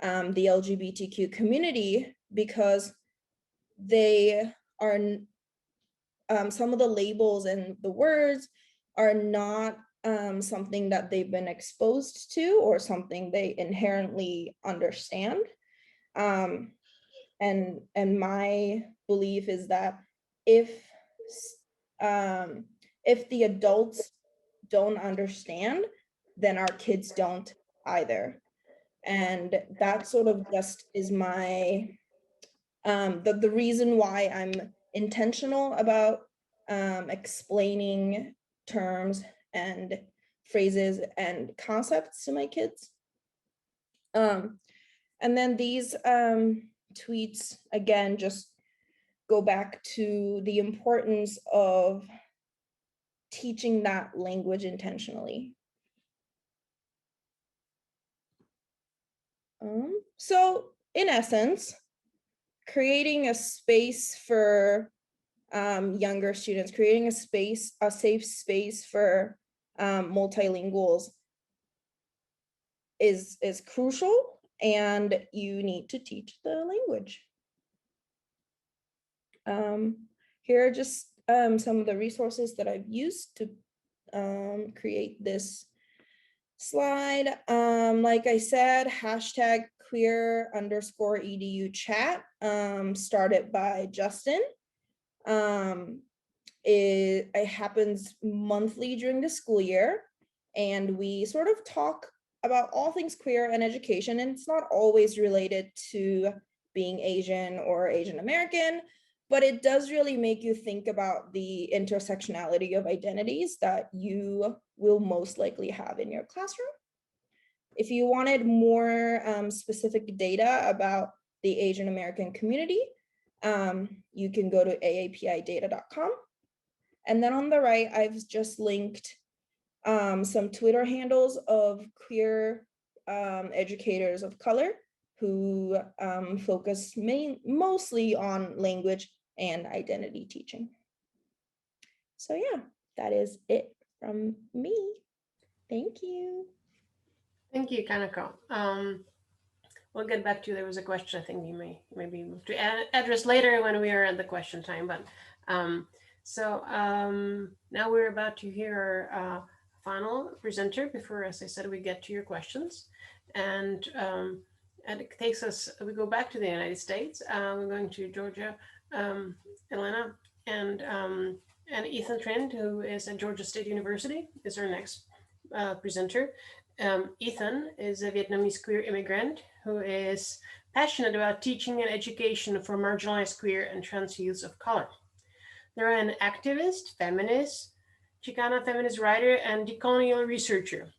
Speaker 4: the LGBTQ community, because they are, some of the labels and the words are not something that they've been exposed to or something they inherently understand. And my belief is that if the adults don't understand, then our kids don't either. And that sort of just is my, the reason why I'm intentional about explaining terms and phrases and concepts to my kids. And then these tweets, again, just go back to the importance of teaching that language intentionally. So in essence, creating a space for younger students, creating a safe space for multilinguals is crucial, and you need to teach the language. Here are just some of the resources that I've used to create this slide. Like I said, hashtag #queer_edu chat, started by Justin. It happens monthly during the school year, and we sort of talk about all things queer and education, and it's not always related to being Asian or Asian American, but it does really make you think about the intersectionality of identities that you will most likely have in your classroom. If you wanted more specific data about the Asian American community, you can go to AAPIData.com. And then on the right, I've just linked some Twitter handles of queer educators of color who focus mostly on language and identity teaching. So yeah, that is it from me. Thank you.
Speaker 1: Thank you, Kanako. We'll get back to you. There was a question I think you may maybe move to address later when we are at the question time. But now we're about to hear our final presenter before, as I said, we get to your questions. And it takes us, we go back to the United States. We're going to Georgia, Atlanta, and Ethan Trent, who is at Georgia State University, is our next presenter. Ethan is a Vietnamese queer immigrant who is passionate about teaching and education for marginalized queer and trans youths of color. They're an activist, feminist, Chicana feminist writer, and decolonial researcher.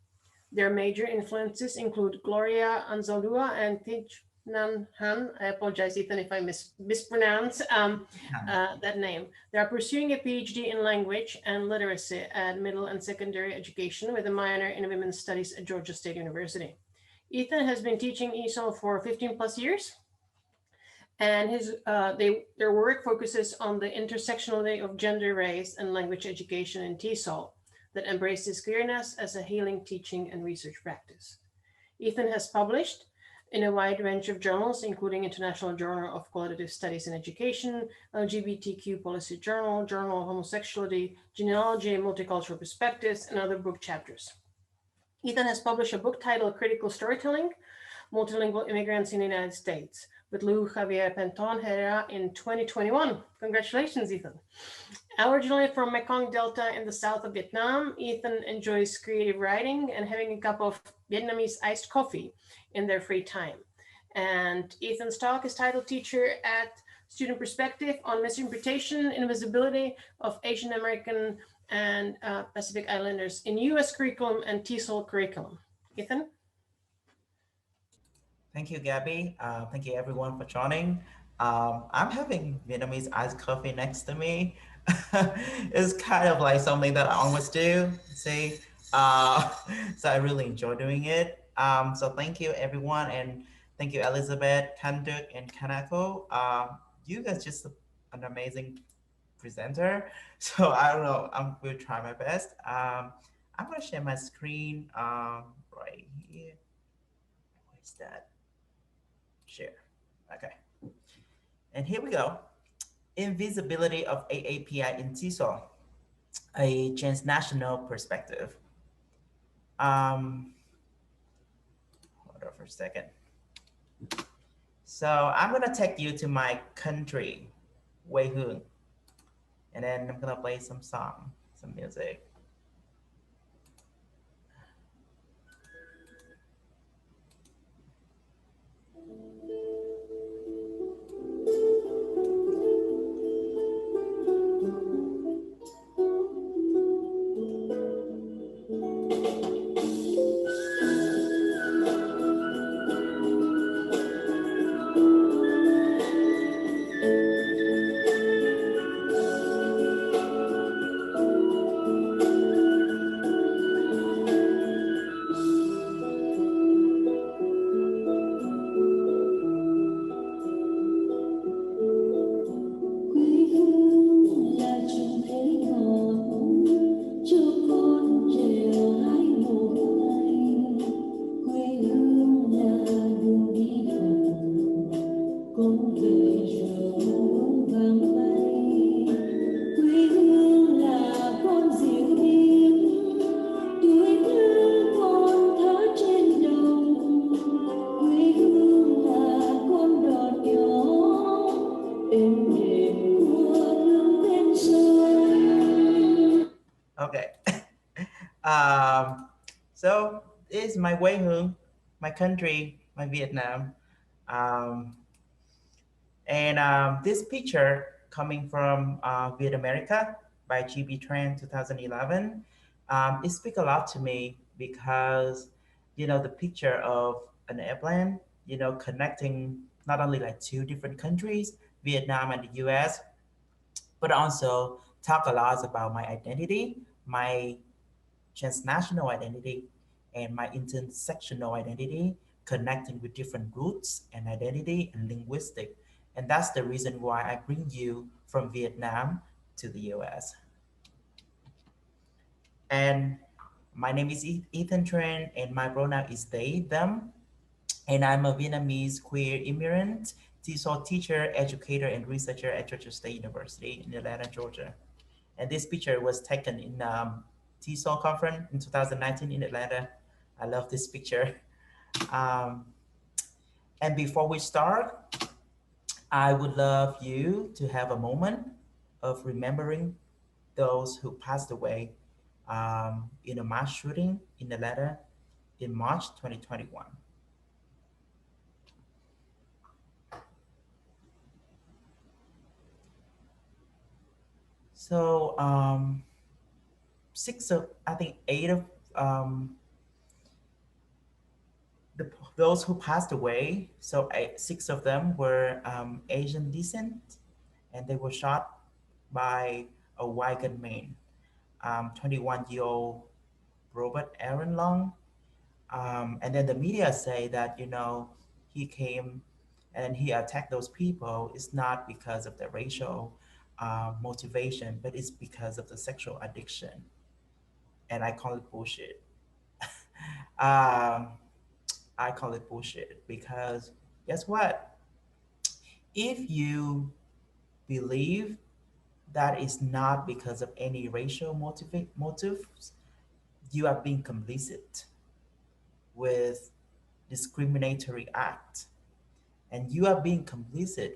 Speaker 1: Their major influences include Gloria Anzaldúa and Thich Nhat Hanh. I apologize, Ethan, if I mispronounce that name. They are pursuing a PhD in language and literacy at middle and secondary education with a minor in women's studies at Georgia State University. Ethan has been teaching ESOL for 15 plus years, and their work focuses on the intersectionality of gender, race, and language education in TESOL that embraces queerness as a healing, teaching, and research practice. Ethan has published in a wide range of journals, including International Journal of Qualitative Studies in Education, LGBTQ Policy Journal, Journal of Homosexuality, Genealogy, Multicultural Perspectives, and other book chapters. Ethan has published a book titled Critical Storytelling, Multilingual Immigrants in the United States, with Lou Javier Penton Herrera in 2021. Congratulations, Ethan. Originally from Mekong Delta in the south of Vietnam, Ethan enjoys creative writing and having a cup of Vietnamese iced coffee in their free time. And Ethan's talk is titled Teacher at Student Perspective on Misinterpretation, Invisibility of Asian American and Pacific Islanders in US curriculum and TESOL curriculum. Ethan?
Speaker 5: Thank you, Gabby. Thank you everyone for joining. I'm having Vietnamese iced coffee next to me. It's kind of like something that I always do, see? So I really enjoy doing it. So thank you everyone, and thank you Elizabeth, Kanduk, and Kanako. You guys just an amazing presenter. So I don't know, I will try my best. I'm gonna share my screen right here. Where's that? Share. Okay. And here we go. Invisibility of AAPI in TESOL, a transnational perspective. Hold on for a second. So I'm gonna take you to my country, Quê Hương, and then I'm gonna play some song, some music. Okay. So this is my Quê Hương, my country, my Vietnam. This picture coming from Viet America by G.B. Tran 2011, it speaks a lot to me because, you know, the picture of an airplane, you know, connecting not only like two different countries, Vietnam and the US, but also talk a lot about my identity, my transnational identity, and my intersectional identity, connecting with different roots and identity and linguistic. And that's the reason why I bring you from Vietnam to the US. And my name is Ethan Tran, and my pronoun is they, them. And I'm a Vietnamese queer immigrant, TESOL teacher, educator, and researcher at Georgia State University in Atlanta, Georgia. And this picture was taken in TESOL conference in 2019 in Atlanta. I love this picture. Um, and before we start, I would love you to have a moment of remembering those who passed away in a mass shooting in Atlanta in March 2021. So I think eight of those who passed away, so six of them were Asian descent, and they were shot by a white gunman, 21-year-old Robert Aaron Long. And then the media say that, he came and he attacked those people. It's not because of the racial motivation, but it's because of the sexual addiction. And I call it bullshit. um, I call it bullshit because guess what? If you believe that is not because of any racial motives, you are being complicit with discriminatory act, and you are being complicit.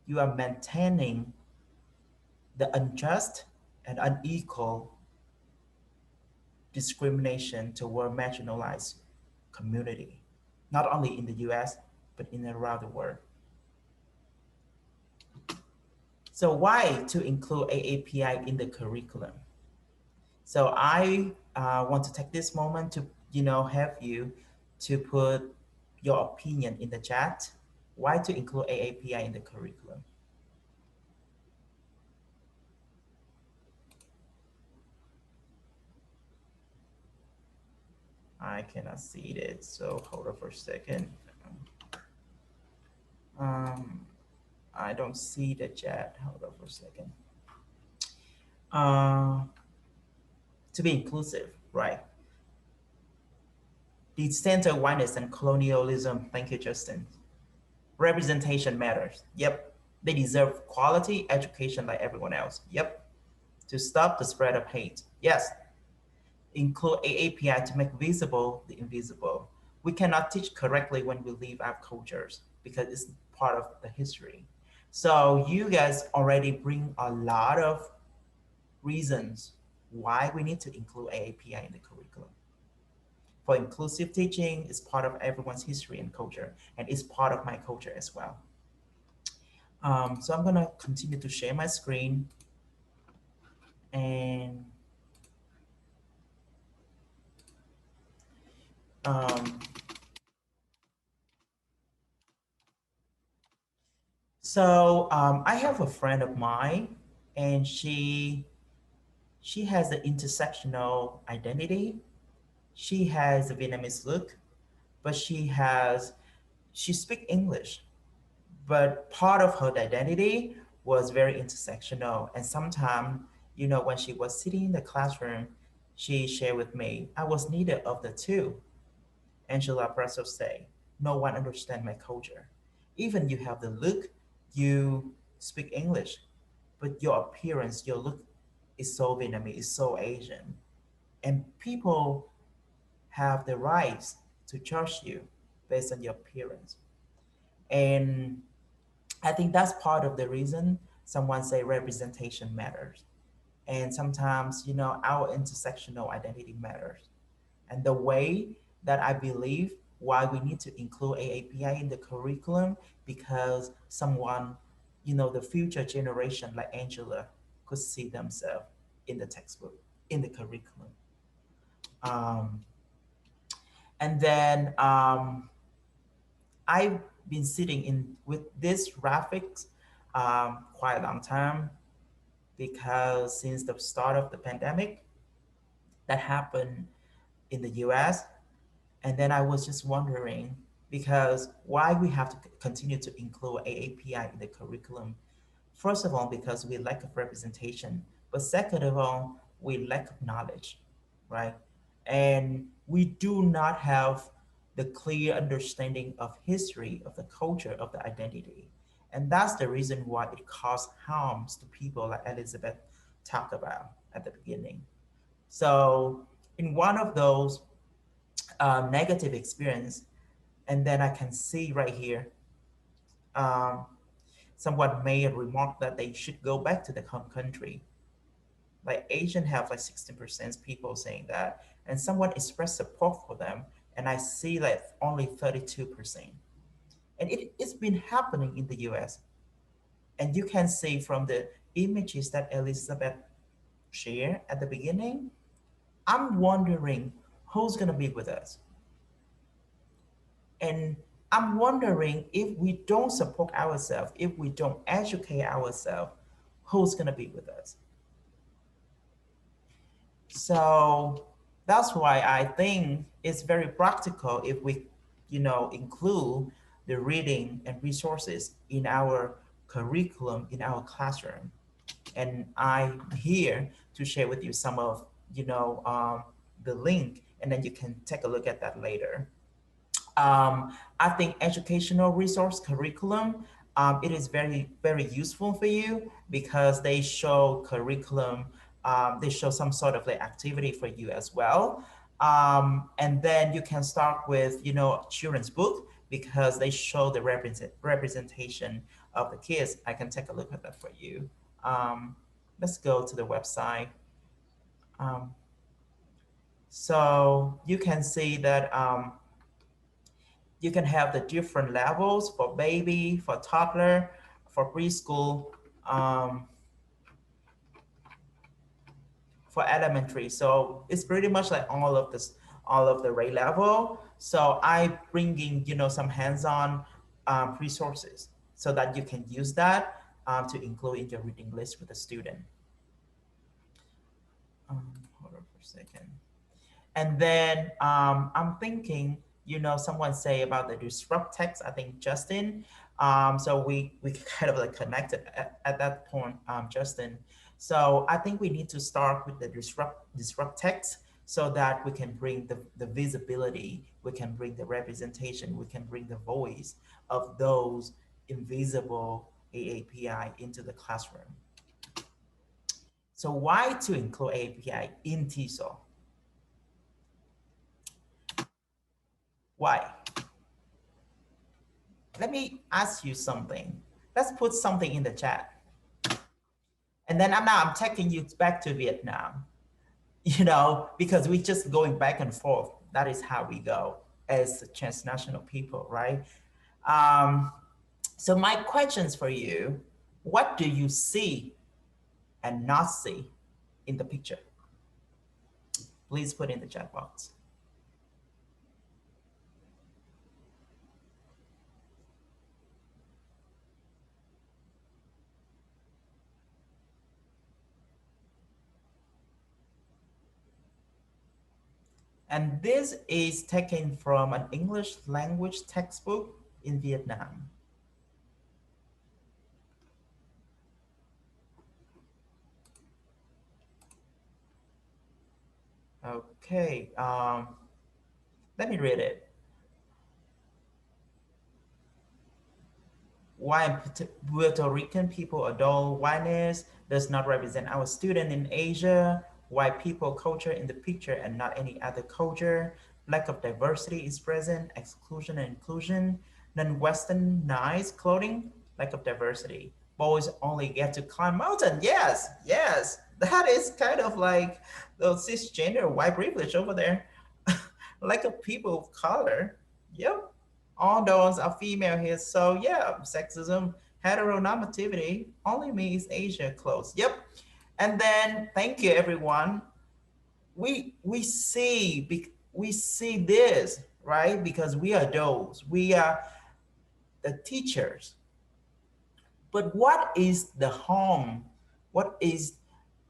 Speaker 5: You are maintaining the unjust and unequal discrimination toward marginalized community, not only in the US, but in around the world. So why to include AAPI in the curriculum? So I want to take this moment to, have you to put your opinion in the chat. Why to include AAPI in the curriculum? I cannot see it, so hold on for a second. I don't see the chat. Hold on for a second. To be inclusive, right? The center whiteness and colonialism. Thank you, Justin. Representation matters. Yep. They deserve quality education like everyone else. Yep. To stop the spread of hate. Yes. Include AAPI to make visible the invisible. We cannot teach correctly when we leave our cultures because it's part of the history. So you guys already bring a lot of reasons why we need to include AAPI in the curriculum. For inclusive teaching, it's part of everyone's history and culture, and it's part of my culture as well. So I'm gonna continue to share my screen, and I have a friend of mine, and she has the intersectional identity. She has a Vietnamese look, but she speaks English. But part of her identity was very intersectional. And sometimes, when she was sitting in the classroom, she shared with me, I was neither of the two. Angela Presso say, no one understands my culture. Even you have the look, you speak English, but your appearance, your look is so Vietnamese, is so Asian. And people have the rights to judge you based on your appearance. And I think that's part of the reason someone say representation matters. And sometimes, our intersectional identity matters. And the way that I believe why we need to include AAPI in the curriculum, because someone, the future generation like Angela could see themselves in the textbook, in the curriculum. And then I've been sitting in with this graphics quite a long time, because since the start of the pandemic that happened in the US, And then I was just wondering, because why we have to continue to include AAPI in the curriculum. First of all, because we lack of representation, but second of all, we lack of knowledge, right? And we do not have the clear understanding of history, of the culture, of the identity. And that's the reason why it causes harms to people like Elizabeth talked about at the beginning. So in one of those negative experience, and then I can see right here, um, someone made a remark that they should go back to the home country. Like Asian have like 16% people saying that, and someone expressed support for them, and I see like only 32%. And it's been happening in the US. And you can see from the images that Elizabeth shared at the beginning, I'm wondering who's gonna be with us. And I'm wondering if we don't support ourselves, if we don't educate ourselves, who's gonna be with us? So that's why I think it's very practical if we, include the reading and resources in our curriculum, in our classroom. And I'm here to share with you some of, the link, and then you can take a look at that later. I think educational resource curriculum, it is very, very useful for you because they show curriculum, they show some sort of like activity for you as well. And then you can start with, children's book because they show the representation of the kids. I can take a look at that for you. Let's go to the website. So you can see that you can have the different levels for baby, for toddler, for preschool, for elementary. So it's pretty much like all of this, all of the rate level. So I bringing, some hands-on resources so that you can use that to include in your reading list with the student. Hold on for a second. And then I'm thinking, someone say about the disrupt text, I think Justin. So we kind of like connected at that point, Justin. So I think we need to start with the disrupt text so that we can bring the visibility, we can bring the representation, we can bring the voice of those invisible AAPI into the classroom. So why to include AAPI in TESOL? Why? Let me ask you something. Let's put something in the chat. And then I'm taking you back to Vietnam, because we're just going back and forth. That is how we go as transnational people, right? So my questions for you, what do you see and not see in the picture? Please put in the chat box. And this is taken from an English language textbook in Vietnam. Okay, let me read it. Why Puerto Rican people adore whiteness does not represent our student in Asia. Why people culture in the picture and not any other culture. Lack of diversity is present. Exclusion and inclusion. Non-Westernized clothing. Lack of diversity. Boys only get to climb mountain. Yes, yes. That is kind of like the cisgender white privilege over there. Lack of people of color. Yep. All those are female here. So yeah, sexism, heteronormativity, only means Asia close. Yep. And then thank you everyone. We see this, right? Because we are those. We are the teachers. But what is the harm? What is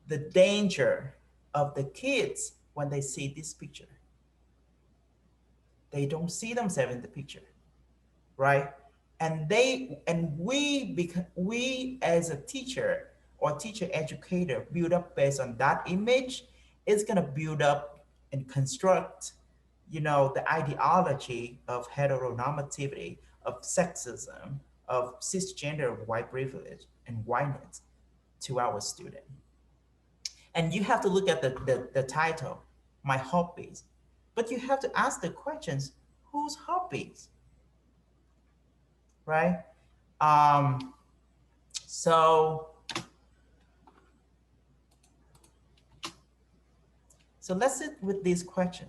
Speaker 5: the danger of the kids when they see this picture? they don't see themselves in the picture, right? And we as a teacher or teacher educator build up based on that image. It's gonna build up and construct, the ideology of heteronormativity, of sexism, of cisgender white privilege and whiteness to our student. And you have to look at the title, My Hobbies. But you have to ask the questions, whose hobbies, right? Um, so, so let's sit with this question.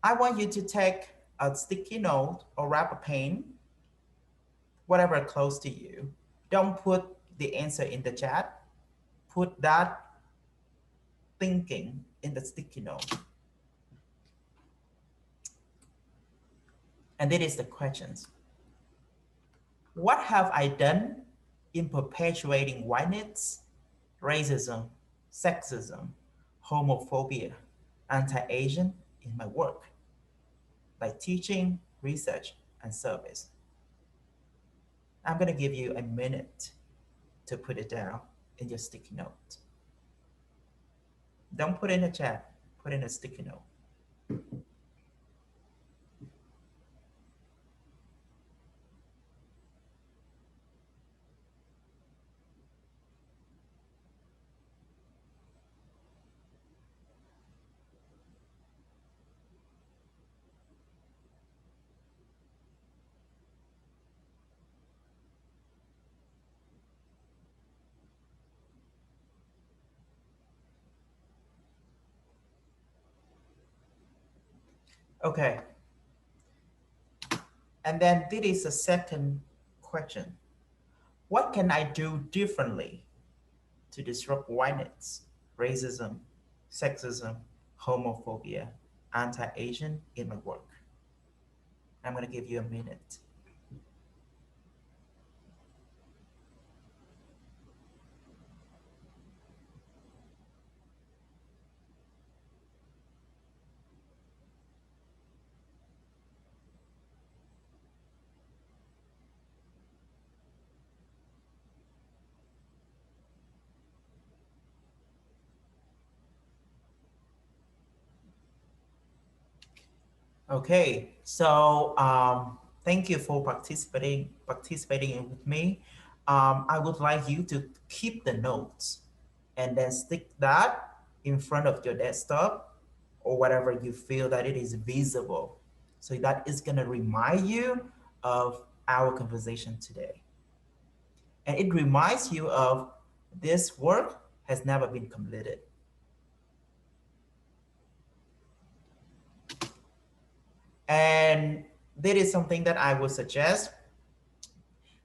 Speaker 5: I want you to take a sticky note or wrap a pen, whatever close to you. Don't put the answer in the chat. Put that thinking in the sticky note. And that is the questions. What have I done in perpetuating whiteness, racism, sexism, homophobia, anti-Asian in my work, like teaching, research, and service? I'm gonna give you a minute to put it down in your sticky note. Don't put it in the chat, put it in a sticky note. Okay. And then this is the second question. What can I do differently to disrupt whiteness, racism, sexism, homophobia, anti-Asian in my work? I'm gonna give you a minute. Okay, so thank you for participating with me. I would like you to keep the notes and then stick that in front of your desktop or whatever you feel that it is visible. So that is gonna remind you of our conversation today. And it reminds you of this work has never been completed. And that is something that I would suggest.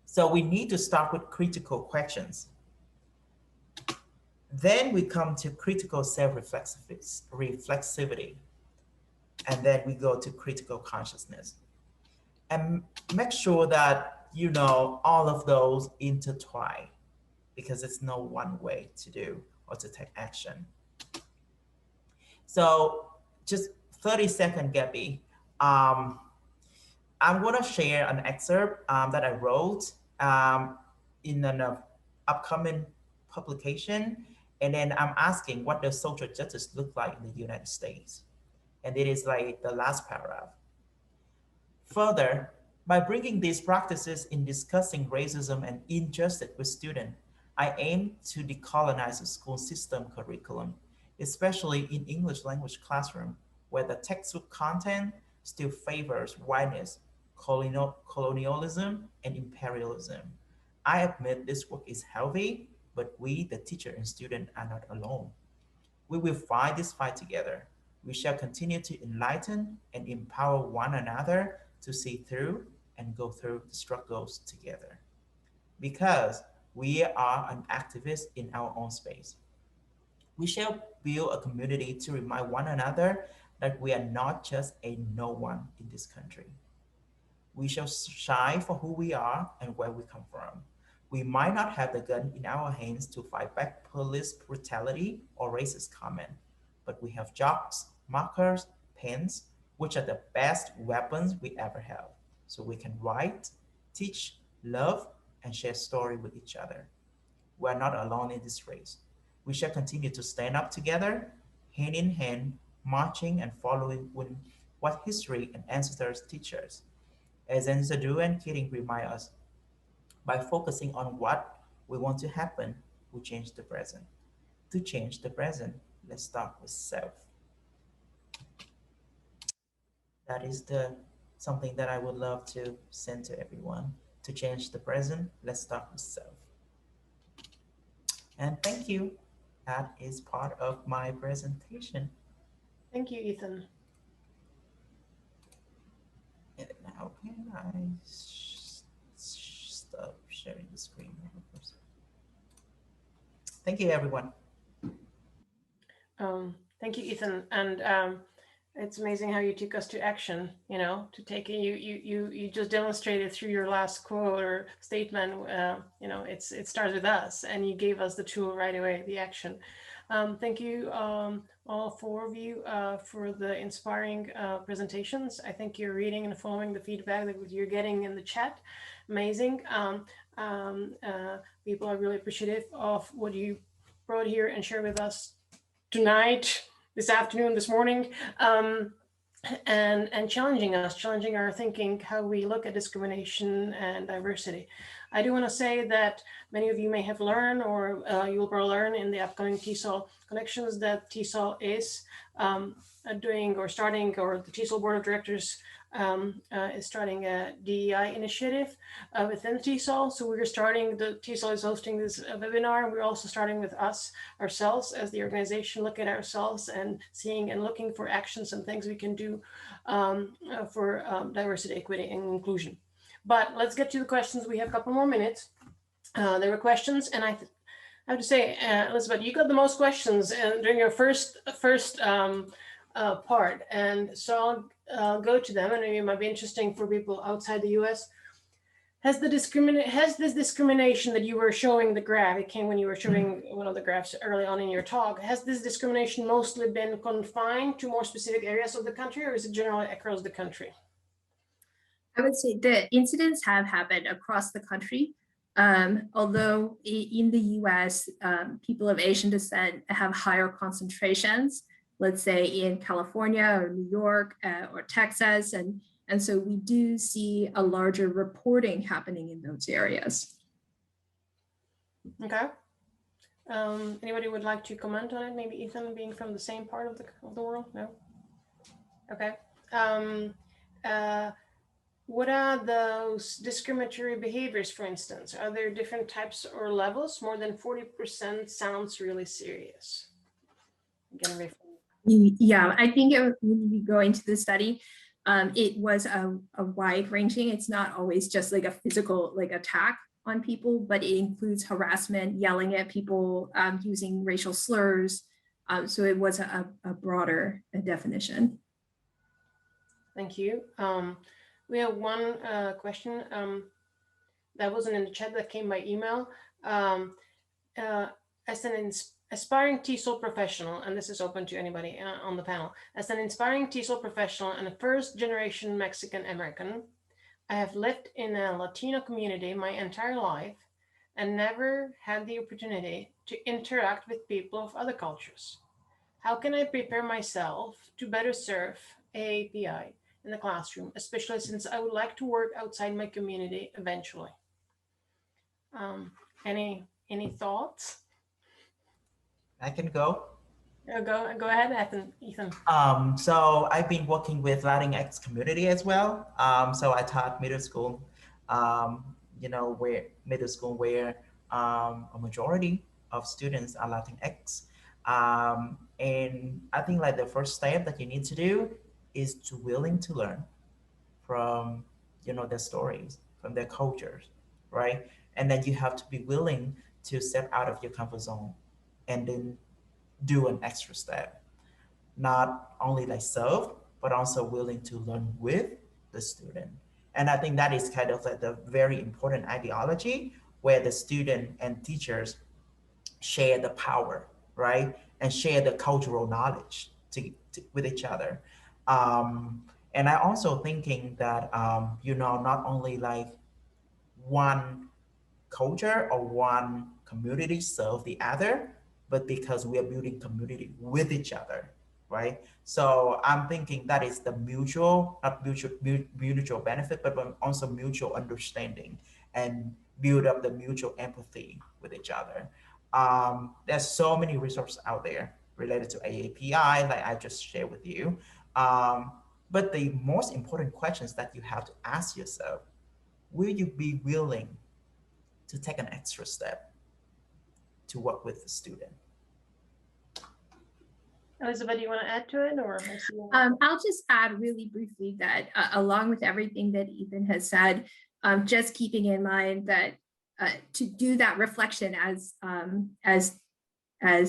Speaker 5: So we need to start with critical questions. Then we come to critical self-reflexivity. And then we go to critical consciousness. And make sure that you know all of those intertwine, because it's no one way to do or to take action. So just 30-second, Gabby. I'm gonna share an excerpt that I wrote in an upcoming publication. And then I'm asking, what does social justice look like in the United States? And it is like the last paragraph. Further, by bringing these practices in discussing racism and injustice with students, I aim to decolonize the school system curriculum, especially in English language classroom, where the textbook content still favors whiteness, colonialism, and imperialism. I admit this work is heavy, but we, the teacher and student, are not alone. We will fight this fight together. We shall continue to enlighten and empower one another to see through and go through the struggles together. Because we are an activist in our own space. We shall build a community to remind one another that we are not just a no one in this country. We shall shine for who we are and where we come from. We might not have the gun in our hands to fight back police brutality or racist comment, but we have chalks, markers, pens, which are the best weapons we ever have. So we can write, teach, love, and share story with each other. We are not alone in this race. We shall continue to stand up together, hand in hand, marching and following what history and ancestors teach us. As Enzadu and Keating remind us, by focusing on what we want to happen, we change the present. To change the present, let's start with self. That is the something that I would love to send to everyone. To change the present, let's start with self. And thank you. That is part of my presentation.
Speaker 1: Thank you, Ethan.
Speaker 5: And now can I stop sharing the screen? Thank you, everyone.
Speaker 1: Thank you, Ethan. And it's amazing how you took us to action, you know, to take it. You just demonstrated through your last quote or statement, you know, it starts with us, and you gave us the tool right away, the action. Thank you, all four of you, for the inspiring presentations. I think you're reading and following the feedback that you're getting in the chat. Amazing. People are really appreciative of what you brought here and shared with us tonight, this afternoon, this morning, and challenging us, challenging our thinking, how we look at discrimination and diversity. I do want to say that many of you may have learned, or you will learn in the upcoming TESOL connections, that TESOL is doing or starting, or the TESOL Board of Directors is starting a DEI initiative within TESOL. So we're starting, the TESOL is hosting this webinar. We're also starting with ourselves as the organization, look at ourselves and seeing and looking for actions and things we can do for diversity, equity, and inclusion. But let's get to the questions. We have a couple more minutes. There were questions, and I have to say, Elizabeth, you got the most questions during your first part, and so I'll go to them, and it might be interesting for people outside the U.S. Has this discrimination that you were showing the graph, it came when you were showing one of the graphs early on in your talk, has this discrimination mostly been confined to more specific areas of the country, or is it generally across the country?
Speaker 2: I would say the incidents have happened across the country. Although in the US, people of Asian descent have higher concentrations, let's say in California or New York or Texas. And so we do see a larger reporting happening in those areas.
Speaker 1: Okay. Anybody would like to comment on it? Maybe Ethan, being from the same part of the world? No? Okay. What are those discriminatory behaviors, for instance? Are there different types or levels? More than 40% sounds really serious.
Speaker 2: Yeah, I think when we go into the study, it was a wide ranging. It's not always just like a physical attack on people, but it includes harassment, yelling at people, using racial slurs. So it was a broader definition.
Speaker 1: Thank you. We have one question that wasn't in the chat, that came by email. As an aspiring TESOL professional, and this is open to anybody on the panel, as an inspiring TESOL professional and a first-generation Mexican American, I have lived in a Latino community my entire life and never had the opportunity to interact with people of other cultures. How can I prepare myself to better serve AAPI in the classroom, especially since I would like to work outside my community eventually? Any thoughts?
Speaker 5: I can go.
Speaker 1: Go ahead, Ethan.
Speaker 5: So I've been working with Latinx community as well. So I taught middle school, where a majority of students are Latinx. And I think like the first step that you need to do is to willing to learn from, their stories, from their cultures, right? And then you have to be willing to step out of your comfort zone and then do an extra step. Not only like serve, but also willing to learn with the student. And I think that is kind of like the very important ideology where the student and teachers share the power, right? And share the cultural knowledge with each other. And I also thinking that, you know, not only like one culture or one community serve the other, but because we are building community with each other, right? So I'm thinking that is the mutual, not mutual benefit, but also mutual understanding and build up the mutual empathy with each other. There's so many resources out there related to AAPI, like I just shared with you. But the most important questions that you have to ask yourself, will you be willing to take an extra step to work with the student?
Speaker 1: Elizabeth, do you want to add to it, or I see you?
Speaker 2: I'll just add really briefly that along with everything that Ethan has said, just keeping in mind that to do that reflection as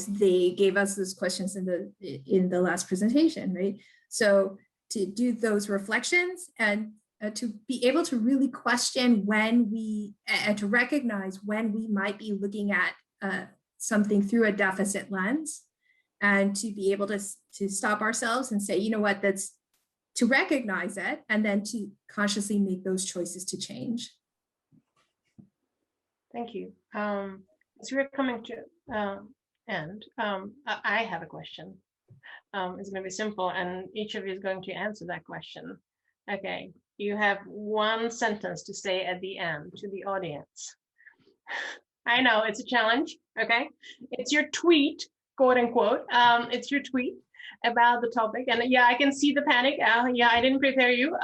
Speaker 2: they gave us those questions in the last presentation, right? So to do those reflections and to be able to really question when we, and to recognize when we might be looking at something through a deficit lens, and to be able to stop ourselves and say, you know what, that's to recognize it, and then to consciously make those choices to change.
Speaker 1: Thank you. As we're coming to end, I have a question. It's going to be simple, and each of you is going to answer that question. Okay, you have one sentence to say at the end to the audience. I know it's a challenge. Okay, it's your tweet, quote unquote. It's your tweet about the topic, and yeah, I can see the panic. Yeah, I didn't prepare you.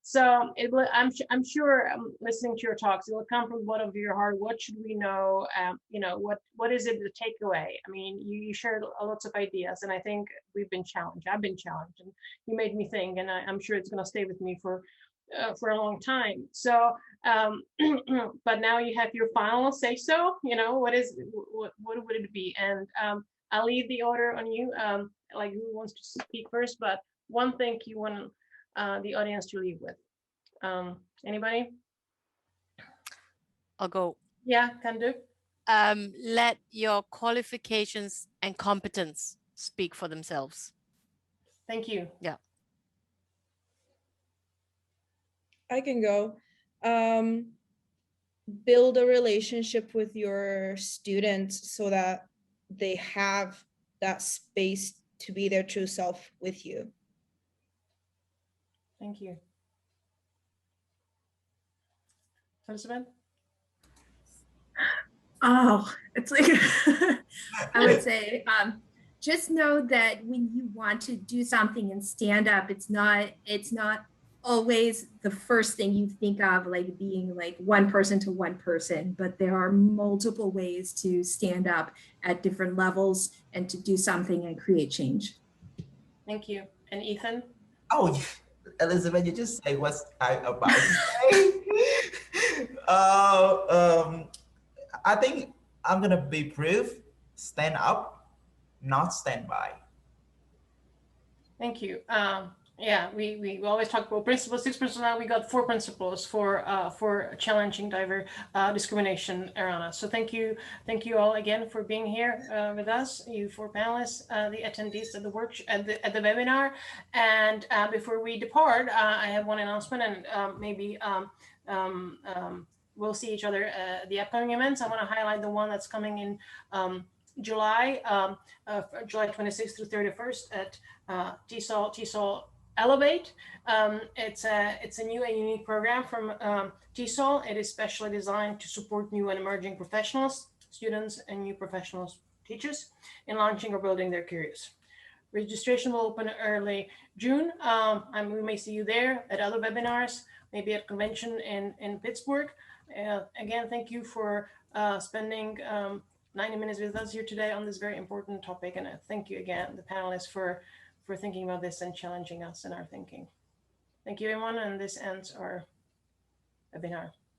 Speaker 1: So it will, I'm sure listening to your talks, it will come from the bottom of your heart. What should we know? You know, what is it the takeaway? I mean, you shared lots of ideas, and I think we've been challenged. I've been challenged, and you made me think, and I'm sure it's going to stay with me for a long time. So, but now you have your final say so. You know, what would it be? And I'll leave the order on you. Like who wants to speak first? But one thing you want the audience to leave with. Anybody?
Speaker 3: I'll go.
Speaker 1: Yeah, can do.
Speaker 3: Let your qualifications and competence speak for themselves.
Speaker 1: Thank you.
Speaker 3: Yeah.
Speaker 4: I can go. Build a relationship with your students so that they have that space to be their true self with you.
Speaker 1: Thank you. Elizabeth?
Speaker 2: Oh, it's like, I would say, just know that when you want to do something and stand up, it's not always the first thing you think of, like being like one person to one person, but there are multiple ways to stand up at different levels and to do something and create change.
Speaker 1: Thank you. And Ethan?
Speaker 5: Oh, Elizabeth, you just say what I about to say. I think I'm gonna be proof. Stand up, not stand by.
Speaker 1: Thank you. Yeah, we always talk about principles, 6 principles. Now we got 4 principles for challenging discrimination around. So thank you all again for being here with us, you 4 panelists, the attendees at the at the webinar. And before we depart, I have one announcement, and maybe we'll see each other at the upcoming events. I want to highlight the one that's coming in July 26th through 31st at TESOL Elevate. It's a new and unique program from TESOL. It is specially designed to support new and emerging professionals, students, and new professionals, teachers, in launching or building their careers. Registration will open early June. And we may see you there at other webinars, maybe at convention in Pittsburgh. Again, thank you for spending 90 minutes with us here today on this very important topic. And thank you again, the panelists, for thinking about this and challenging us in our thinking. Thank you, everyone. And this ends our webinar.